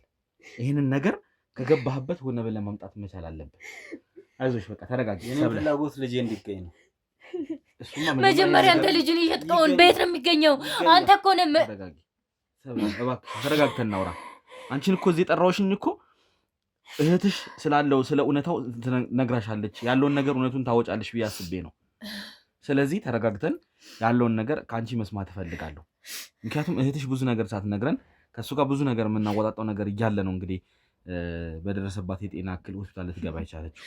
ይህንን ነገር ከገባህበት ሆነ ብለህ ማምጣት መቻል አለብህ። አይዞሽ በቃ ተረጋጊ። የኔ ፍላጎት ልጄ እንዲገኝ ነው። መጀመሪያ አንተ ልጅን እየሸጥከውን ቤት ነው የሚገኘው። አንተ እኮ ነህ። ተረጋጊ እባክህ፣ ተረጋግተን እናውራ። አንቺን እኮ እዚህ የጠራሁሽኝ እኮ እህትሽ ስላለው ስለ እውነታው ነግራሻለች፣ ያለውን ነገር እውነቱን ታወጫለሽ ብዬ አስቤ ነው። ስለዚህ ተረጋግተን ያለውን ነገር ከአንቺ መስማት እፈልጋለሁ። ምክንያቱም እህትሽ ብዙ ነገር ሳትነግረን ከእሱ ጋር ብዙ ነገር የምናወጣጣው ነገር እያለ ነው እንግዲህ በደረሰባት የጤና እክል ሆስፒታል ልትገባ ይቻለችው።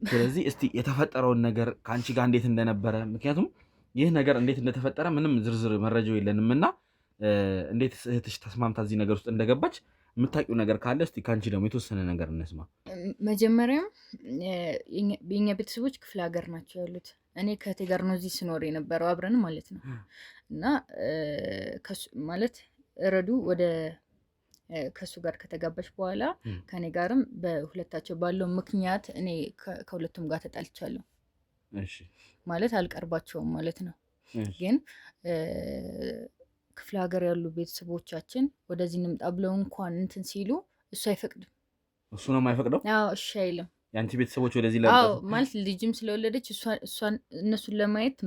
ስለዚህ እስቲ የተፈጠረውን ነገር ከአንቺ ጋር እንዴት እንደነበረ፣ ምክንያቱም ይህ ነገር እንዴት እንደተፈጠረ ምንም ዝርዝር መረጃው የለንም እና እንዴት እህትሽ ተስማምታ እዚህ ነገር ውስጥ እንደገባች የምታውቂው ነገር ካለ እስቲ ከአንቺ ደግሞ የተወሰነ ነገር እንስማ። መጀመሪያ የኛ ቤተሰቦች ክፍለ ሀገር ናቸው ያሉት። እኔ ከእህቴ ጋር ነው እዚህ ስኖር የነበረው አብረን ማለት ነው። እና ማለት ረዱ ወደ ከሱ ጋር ከተጋባች በኋላ ከኔ ጋርም በሁለታቸው ባለው ምክንያት እኔ ከሁለቱም ጋር ተጣልቻለሁ። እሺ ማለት አልቀርባቸውም ማለት ነው። ግን ክፍለ ሀገር ያሉ ቤተሰቦቻችን ወደዚህ እንምጣ ብለው እንኳን እንትን ሲሉ እሱ አይፈቅድም። እሱ ነው የማይፈቅደው? አዎ እሺ አይልም። ያንቺ ቤተሰቦች ወደዚህ ማለት ልጅም ስለወለደች እሷን እነሱን ለማየት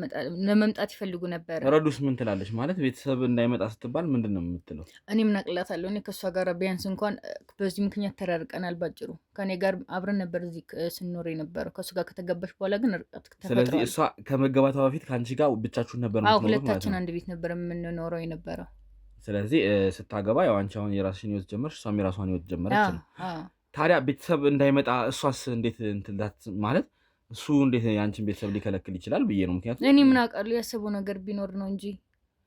ለመምጣት ይፈልጉ ነበር። ረዱስ ምን ትላለች? ማለት ቤተሰብ እንዳይመጣ ስትባል ምንድን ነው የምትለው? እኔም ናቅላታለሁ። እኔ ከእሷ ጋር ቢያንስ እንኳን በዚህ ምክንያት ተራርቀናል። ባጭሩ ከኔ ጋር አብረን ነበር እዚህ ስንኖር የነበረው። ከእሱ ጋር ከተገባች በኋላ ግን ርቀት ተፈጥሯል። ስለዚህ እሷ ከመገባቷ በፊት ከአንቺ ጋር ብቻችሁን ነበር የምትኖሩት? ሁለታችን አንድ ቤት ነበር የምንኖረው የነበረው። ስለዚህ ስታገባ ያው አንቺ አሁን የራስሽን ህይወት ጀመርሽ፣ እሷም የራሷን ህይወት ጀመረች ነው። ታዲያ ቤተሰብ እንዳይመጣ እሷስ እንዴት እንትላት ማለት እሱ እንዴት ያንቺን ቤተሰብ ሊከለክል ይችላል ብዬ ነው። ምክንያቱም እኔ ምን አውቃለሁ፣ ያሰበው ነገር ቢኖር ነው እንጂ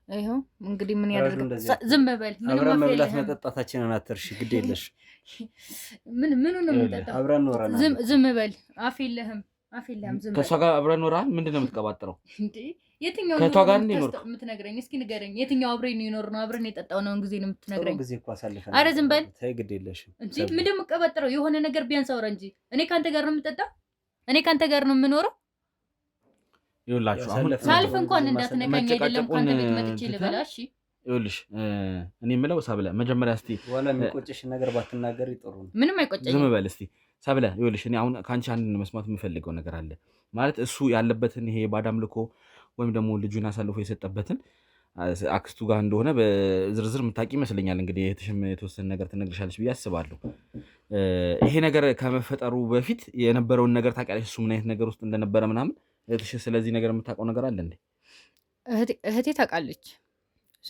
ይኸው እንግዲህ ምን ያደርጋል። ዝም በል። አብረን መብላት መጠጣታችንን አትርሺ፣ ግድ የለሽ። ምኑ ነው የምጠጣው? አብረን ኖረናል። ዝም በል። አፍ የለህም። ከእሷ ጋር አብረን ኖረሃል። ምንድን ነው የምትቀባጥረው? የትኛው ከእሷ ጋር ነው የምትነግረኝ? እስኪ ንገረኝ። የትኛው አብረን የኖር ነው? አብረን የጠጣው ነው ጊዜ ነው የምትነግረኝ? ጊዜ እኮ አሳልፈን። ኧረ ዝም በል። ተይ ግድ የለሽም እንጂ ምንድን ነው የምትቀባጥረው? የሆነ ነገር ቢያንስ አውራ እንጂ። እኔ ከአንተ ጋር ነው የምጠጣው? እኔ ከአንተ ጋር ነው የምኖረው? ይኸውላችሁ አሁን ሳልፍ እንኳን እንዳትነካኝ አይደለም ከአንተ ቤት መጥቼ ልበላ። እሺ ይኸውልሽ እኔ የምለው ሰብለ መጀመሪያ እስቲ ወላ የሚቆጭሽ ነገር ባትናገሪ ጥሩ ነው። ምንም አይቆጨኝም። ዝም በል እስቲ ሰብለ። ይኸውልሽ እኔ አሁን ከአንቺ አንድ መስማት የምፈልገው ነገር አለ። ማለት እሱ ያለበትን ይሄ ባዕድ አምልኮ ወይም ደግሞ ልጁን አሳልፎ የሰጠበትን አክስቱ ጋር እንደሆነ በዝርዝር የምታውቂ ይመስለኛል። እንግዲህ እህትሽም የተወሰነ ነገር ትነግርሻለች ብዬ አስባለሁ። ይሄ ነገር ከመፈጠሩ በፊት የነበረውን ነገር ታውቂያለሽ? እሱ ምን አይነት ነገር ውስጥ እንደነበረ ምናምን እህትሽ ስለዚህ ነገር የምታውቀው ነገር አለ እንዴ? እህቴ ታውቃለች።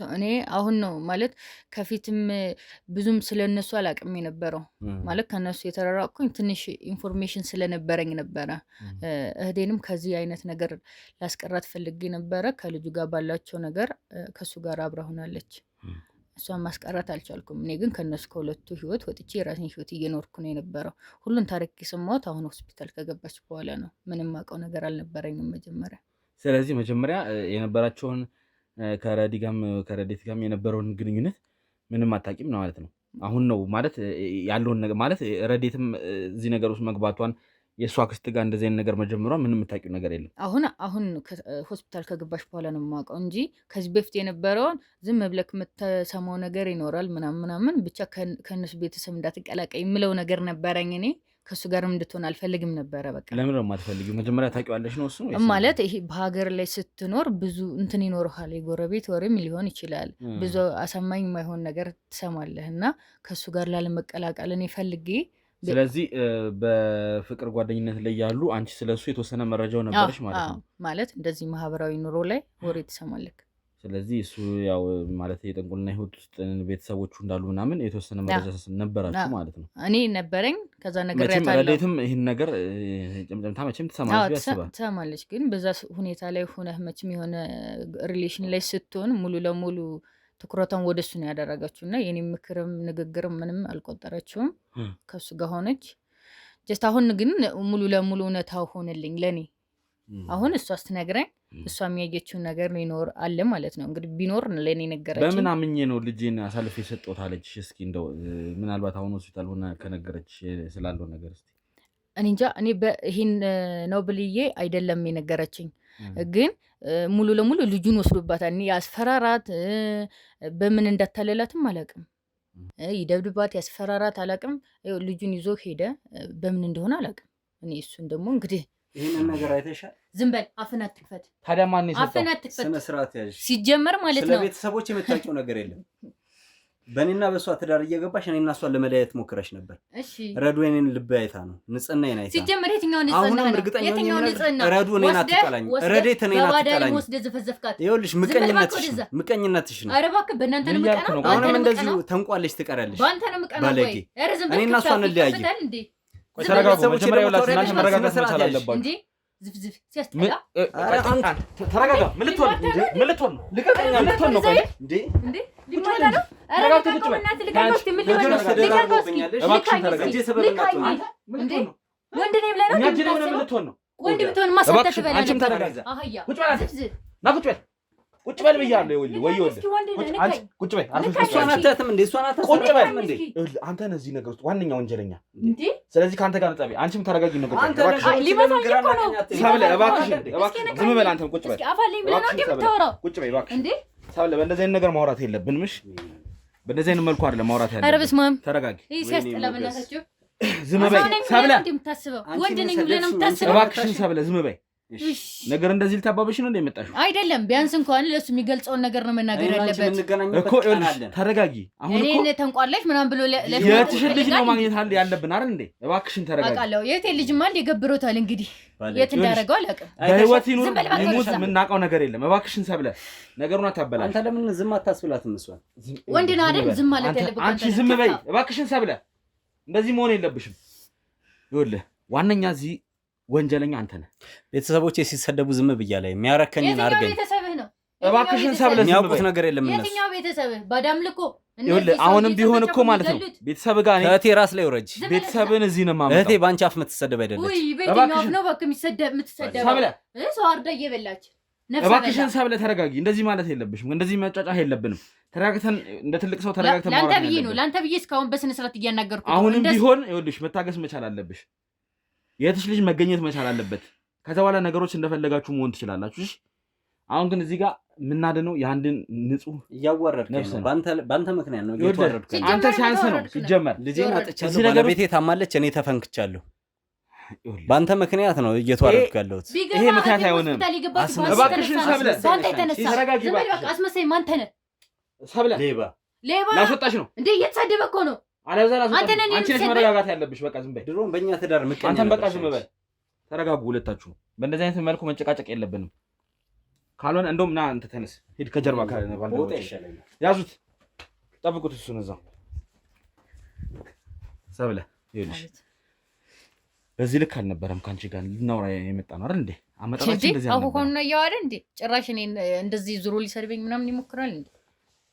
እኔ አሁን ነው ማለት ከፊትም ብዙም ስለነሱ አላውቅም የነበረው ማለት ከነሱ የተራራቅኩኝ ትንሽ ኢንፎርሜሽን ስለነበረኝ ነበረ። እህቴንም ከዚህ አይነት ነገር ላስቀራት ፈልጌ ነበረ። ከልጁ ጋር ባላቸው ነገር ከሱ ጋር አብራ ሆናለች። እሷን ማስቀራት አልቻልኩም። እኔ ግን ከነሱ ከሁለቱ ህይወት ወጥቼ የራሴን ህይወት እየኖርኩ ነው የነበረው። ሁሉን ታሪክ የሰማሁት አሁን ሆስፒታል ከገባች በኋላ ነው። ምንም አውቀው ነገር አልነበረኝም መጀመሪያ። ስለዚህ መጀመሪያ የነበራቸውን ከረዴት ጋርም የነበረውን ግንኙነት ምንም አታውቂም ነው ማለት ነው። አሁን ነው ማለት ያለውን ነገር ማለት ረዴትም እዚህ ነገር ውስጥ መግባቷን የእሷ አክስት ጋር እንደዚህ አይነት ነገር መጀመሯ ምንም የምታውቂው ነገር የለም። አሁን ሆስፒታል ከገባሽ በኋላ ነው የማውቀው እንጂ ከዚህ በፊት የነበረውን ዝም ብለክ የምትሰማው ነገር ይኖራል ምናምን ብቻ ከእነሱ ቤተሰብ እንዳትቀላቀይ የምለው ነገር ነበረኝ። እኔ ከእሱ ጋርም እንድትሆን አልፈልግም ነበረ። በቃ ለምን ነው የማትፈልጊው? መጀመሪያ ታውቂዋለሽ ነው እሱ ማለት ይሄ በሀገር ላይ ስትኖር ብዙ እንትን ይኖርሃል። የጎረቤት ወሬም ሊሆን ይችላል። ብዙ አሳማኝ የማይሆን ነገር ትሰማለህ እና ከእሱ ጋር ላለመቀላቀል እኔ ፈልጌ። ስለዚህ በፍቅር ጓደኝነት ላይ ያሉ አንቺ ስለሱ የተወሰነ መረጃው ነበረሽ ማለት ነው። ማለት እንደዚህ ማህበራዊ ኑሮ ላይ ወሬ ትሰማለህ። ስለዚህ እሱ ያው ማለት የጥንቁልና ህይወት ውስጥ ቤተሰቦቹ እንዳሉ ምናምን የተወሰነ መረጃ ነበራችሁ ማለት ነው። እኔ ነበረኝ። ከዛ ነገር ያታለው ረዴትም ይህን ነገር ጭምጭምታ መቼም ትሰማለች። ግን በዛ ሁኔታ ላይ ሆነህ መቼም የሆነ ሪሌሽን ላይ ስትሆን ሙሉ ለሙሉ ትኩረቷን ወደሱ ነው ያደረገችው እና የኔ ምክርም ንግግርም ምንም አልቆጠረችውም። ከሱ ጋር ሆነች። ጀስት አሁን ግን ሙሉ ለሙሉ እውነታው ሆነልኝ ለኔ። አሁን እሷ ስትነግረኝ እሷ የሚያየችው ነገር ሊኖር አለ ማለት ነው። እንግዲህ ቢኖር ለኔ ነገረችኝ። በምን አምኜ ነው ልጄን አሳልፌ የሰጠሁት አለች? እስኪ እንደው ምናልባት አሁን ሆስፒታል ሆነ ከነገረች ስላለው ነገር እስቲ እኔ እንጃ እኔ ይሄን ነው ብልዬ አይደለም የነገረችኝ፣ ግን ሙሉ ለሙሉ ልጁን ወስዶባታል። እኔ ያስፈራራት በምን እንዳታለላትም አላውቅም። ይደብድባት ያስፈራራት አላውቅም። ልጁን ይዞ ሄደ። በምን እንደሆነ አላውቅም። እኔ እሱን ደግሞ እንግዲህ ይሄንን ነገር አይተሻል? ዝም በል አፍን አትክፈት። ታዲያ ማን ይሰጣው? አፍን አትክፈት። ስነ ስርዓት ያዥ። ሲጀመር ማለት ነው ስለቤተሰቦች የምታውቂው ነገር የለም። በእኔና በእሷ ትዳር እየገባሽ እኔና እሷን ለመለያየት ሞክረሽ ነበር። እሺ ረዱ የኔን ልብ አይታ ነው ንጽህናዬን አይታ። ሲጀመር የትኛው ንጽህና አሁንም ነው? እርግጠኛ የትኛው ንጽህና? ረዱ እኔን አትጠላኝ። ረዴት እኔን አትጠላኝ። ወስደህ ዘፈዘፍካት። ይኸውልሽ ምቀኝነትሽ ነው። ኧረ እባክህ በእናንተ ነው የምቀናው። አሁንም እንደዚሁ ተንቋለሽ ትቀራለሽ። በአንተ ነው የምቀናው ወይ? ኧረ ዝም በል። እኔና እሷ እንለያይ። ቆይ ተረጋጉ። መጀመሪያ ይኸውላችሁ እናንተ መረጋጋት መቻል አለባችሁ እንዴ። ዝፍዝፍ ሲያስጠላ። ተረጋጋ። ምን ልትሆን ነው? ልቀቀኝ። ምን ልትሆን ነው? ቆይ እንዴ ሊማታ ነው። ኧረ ቁጭ በል። ወንድ ነኝ ብለህ ነው የምታስበው? ወንድ ብትሆን ማሳተፍ በላ። አንቺም ተረጋጋ። ቁጭ በል። ና ቁጭ በል። ቁጭ በል ብያለሁ። ይኸውልህ ወይ ቁጭ በል። እሷን አታያትም እንዴ? እሷን አታያትም? ቁጭ በል እንዴ። አንተ ነህ እዚህ ነገር ውስጥ ዋነኛ ወንጀለኛ እንዴ። ስለዚህ ካንተ ጋር ነጣቢ። አንቺም ተረጋጊ ነው። ቁጭ በል። ሰብለ እባክሽን ዝም በል። አንተም ቁጭ በል። ቁጭ በል እባክሽ እንዴ። ሰብለ በእንደዚህ አይነት ነገር ማውራት የለብንም እሺ። በእንደዚህ አይነት መልኩ አይደለም ማውራት ያለብን። ኧረ በስመ አብ ተረጋጊ። ሲያስጠላ በእናታችሁ ዝም በይ ሰብለ። ወንድ ነኝ ብለህ ነው የምታስበው? እባክሽን ሰብለ ዝም በይ። ነገር እንደዚህ ልታባበሽ ነው እንደመጣሽ አይደለም። ቢያንስ እንኳን ለሱ የሚገልጸውን ነገር ነው መናገር ያለበት እኮ። ተረጋጊ። አሁን እኮ እኔ ተንቋለሽ ምናምን ብሎ የትሽን ልጅ ነው ማግኘት ያለብን አይደል እንዴ? እባክሽን ተረጋጊ። አውቃለሁ የቴ ልጅም አለ የገብሮታል። እንግዲህ የት እንዳደረገው አላውቅም። በህይወት ይኑር ይሙት የምናውቀው ነገር የለም። እባክሽን ሰብለ ነገሩን አታበላሽ። አንተ ለምን ዝም አታስብላትም? እሷን ወንድ ነው አይደል ዝም ማለት ያለበት። አንቺ ዝም በይ እባክሽን ሰብለ። እንደዚህ መሆን የለብሽም። ይኸውልህ ዋነኛ እዚህ ወንጀለኛ አንተ ነህ። ቤተሰቦቼ ሲሰደቡ ዝም ብያለሁ። የሚያረከኝን አድርገኝ። ቤተሰብህ ነው እባክሽን ሰብለ። የሚያውቁት ነገር የለም እነሱ። የትኛው ቤተሰብህ? ባዳም ልኮ ይኸውልህ አሁንም ቢሆን እኮ ማለት ነው ቤተሰብ ጋር እህቴ ራስ ላይ ውረጅ። ቤተሰብን እዚህ ነው የማመጣው። እህቴ በአንቺ አፍ የምትሰደብ አይደለች። ውይ በየትኛው አፍ ነው እባክህ የምትሰደብ? ሰብለ ሰው አርዳ እየበላች እባክሽን ሰብለ ተረጋጊ። እንደዚህ ማለት የለብሽም። እንደዚህ መጫጫህ የለብንም። ተረጋግተን እንደ ትልቅ ሰው ተረጋግተን ማለት ነው። ላንተ ብዬ ነው ላንተ ብዬ እስካሁን በስነ ስርዓት እያናገርኩት። አሁንም ቢሆን ይኸውልሽ መታገስ መቻል አለብሽ። የእህትሽ ልጅ መገኘት መቻል አለበት። ከዛ በኋላ ነገሮች እንደፈለጋችሁ መሆን ትችላላችሁ። እሺ አሁን ግን እዚህ ጋር የምናድነው የአንድን ንጹህ እያዋረድከኝ ነው። በአንተ ምክንያት ነው እየተዋረድኩ። አንተ ሲያንስ ነው ሲጀመር። ልጄን አጥቻለሁ፣ ባለቤቴ ታማለች፣ እኔ ተፈንክቻለሁ። በአንተ ምክንያት ነው እየተዋረድኩ ያለሁት። ይሄ ምክንያት አይሆንም። እባክሽን ሰብለ ተረጋጊ። አስመሳይ ማን ነህ? ሰብለ ሌባ ላስወጣሽ ነው እንዴ? እየተሳደበ እኮ ነው። አንቺ ነሽ መረጋጋት ያለብሽ። በቃ ዝም በይ። ድሮም በእኛ ትዳር ምቀኛ። አንተም በቃ ዝም በል። ተረጋጉ ሁለታችሁ። በእንደዚህ አይነት መልኩ መጨቃጨቅ የለብንም። ካልሆነ እንደውም ና አንተ ተነስ፣ ሂድ ከጀርባ ያዙት፣ ጠብቁት እሱን እዛው። ሰብለ ይኸውልሽ በዚህ ልክ አልነበረም ከአንቺ ጋር ልናወራ የመጣ ነው አይደል እንዴ? አመጣጣችን እንደዚህ አልነበረም። አሁን ነው ያዋለ እንዴ? ጭራሽ እኔ እንደዚህ ዙሮ ሊሰድበኝ ምናምን ይሞክራል እንዴ?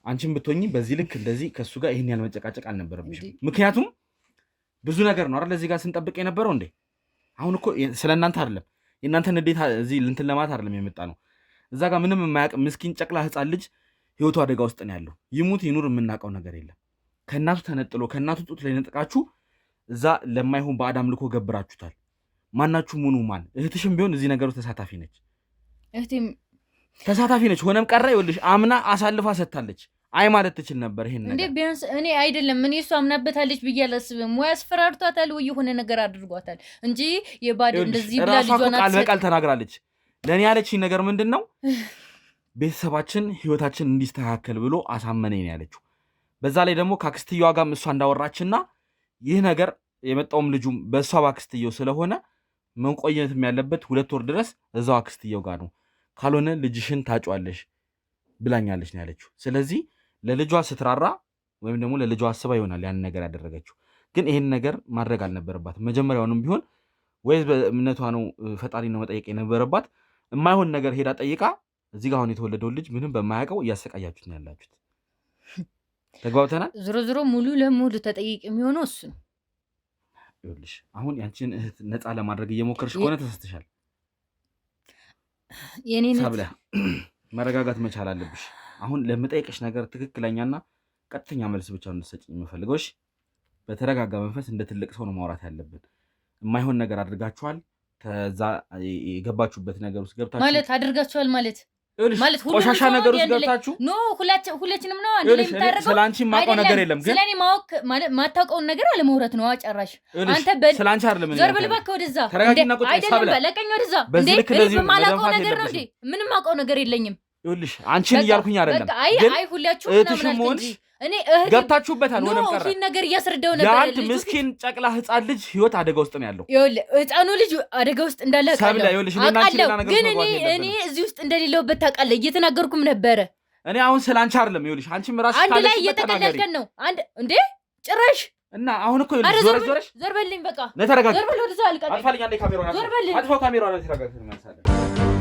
አንቺም ብትሆኚ በዚህ ልክ እንደዚህ ከሱ ጋር ይሄን ያህል መጨቃጨቅ አልነበረብሽም። ምክንያቱም ብዙ ነገር ነው አይደል እዚህ ጋር ስንጠብቅ የነበረው እንዴ? አሁን እኮ ስለእናንተ አይደለም የእናንተን እንዴት እዚህ እንትን ለማለት አይደለም የመጣ ነው። እዛ ጋር ምንም የማያውቅ ምስኪን ጨቅላ ህፃን ልጅ ህይወቱ አደጋ ውስጥ ነው ያለው። ይሙት ይኑር የምናውቀው ነገር የለም። ከእናቱ ተነጥሎ ከእናቱ ጡት ላይ ነጥቃችሁ እዛ ለማይሆን በአዳም ልኮ ገብራችሁታል። ማናችሁ ሙኑ ማን እህትሽም ቢሆን እዚህ ነገሩ ተሳታፊ ነች። እህቴም ተሳታፊ ነች። ሆነም ቀረ ይኸውልሽ አምና አሳልፋ ሰጥታለች። አይ ማለት ትችል ነበር ይሄን ነገር እንዴ? ቢያንስ እኔ አይደለም እኔ እሷ አምናበታለች ብዬ አላስብም። ወይ አስፈራርቷታል ወይ የሆነ ነገር አድርጓታል እንጂ የባድ እንደዚህ ብላ ልጇን ቃል በቃል ተናግራለች። ለእኔ ያለችኝ ነገር ምንድን ነው? ቤተሰባችን ህይወታችን እንዲስተካከል ብሎ አሳመነኝ ያለችው። በዛ ላይ ደግሞ ከአክስትየዋ ጋርም እሷ እንዳወራችና ይህ ነገር የመጣውም ልጁም በእሷ በአክስትየው ስለሆነ መቆየትም ያለበት 2 ወር ድረስ እዛው አክስትየው ጋር ነው፣ ካልሆነ ልጅሽን ታጫዋለሽ ብላኛለች ነው ያለችው። ስለዚህ ለልጇ ስትራራ ወይም ደግሞ ለልጇ አስባ ይሆናል ያን ነገር ያደረገችው። ግን ይህን ነገር ማድረግ አልነበረባትም። መጀመሪያውንም ቢሆን ወይስ በእምነቷ ነው ፈጣሪ ነው መጠየቅ የነበረባት። የማይሆን ነገር ሄዳ ጠይቃ እዚህ ጋር አሁን የተወለደውን ልጅ ምንም በማያውቀው እያሰቃያችሁት ነው ያላችሁት። ተግባብተናል። ዞሮ ዞሮ ሙሉ ለሙሉ ተጠይቅ የሚሆነው እሱ ነው። ይኸውልሽ አሁን ያንቺን እህት ነፃ ለማድረግ እየሞከርሽ ከሆነ ተሳስተሻል። ሰብለ መረጋጋት መቻል አለብሽ። አሁን ለምጠይቅሽ ነገር ትክክለኛና ቀጥተኛ መልስ ብቻ እንድትሰጪኝ የምፈልገው። በተረጋጋ መንፈስ እንደ ትልቅ ሰው ነው ማውራት ያለብን። የማይሆን ነገር አድርጋችኋል። ከዛ የገባችሁበት ነገር ውስጥ ገብታችሁ ማለት አድርጋችኋል ማለት ቆሻሻ ነገር ውስጥ ገብታችሁ ኖ ሁላችንም ነው አንድ ላይ የምታደርገው። ስለአንቺ ማውቀው ነገር የለም፣ ግን ስለኔ ማወቅ ማለት ማታውቀውን ነገር አለመውረት ነው ጨራሽ። አንተ ስለአንቺ አይደለም ዞር በል እባክህ ወደዛ። ተረጋጊና ቁጭ አይደለም በለቀኝ ወደዛ። እንዴ ማላውቀው ነገር ነው እንዴ? ምንም ማውቀው ነገር የለኝም። ይኸውልሽ አንቺን እያልኩኝ አይደለም፣ ግን አይ ሁላችሁም ምናምን እንጂ እኔ ገብታችሁበታል። ወደም ቀረ ይሄን ነገር እያስረዳው ነበር። የአንድ ምስኪን ጨቅላ ህፃን ልጅ ህይወት አደጋ ውስጥ ነው ያለው። ይኸውልህ ህፃኑ ልጅ አደጋ ውስጥ እንዳለ አውቃለሁ፣ ግን እኔ እዚህ ውስጥ እንደሌለውበት ታውቃለህ። እየተናገርኩም ነበረ። እኔ አሁን ስላንቺ አይደለም። ይኸውልሽ አንቺም ራስሽ አንድ ላይ እየተቀለልከን ነው። አንድ እንዴ ጭራሽ እና አሁን እኮ ዞር በልኝ በቃ ነተረጋጋ ዞር በል ወደዛ። አልቀጥ አጥፋልኝ አንዴ ካሜራውን አጥፋው ካሜራውን አጥፋው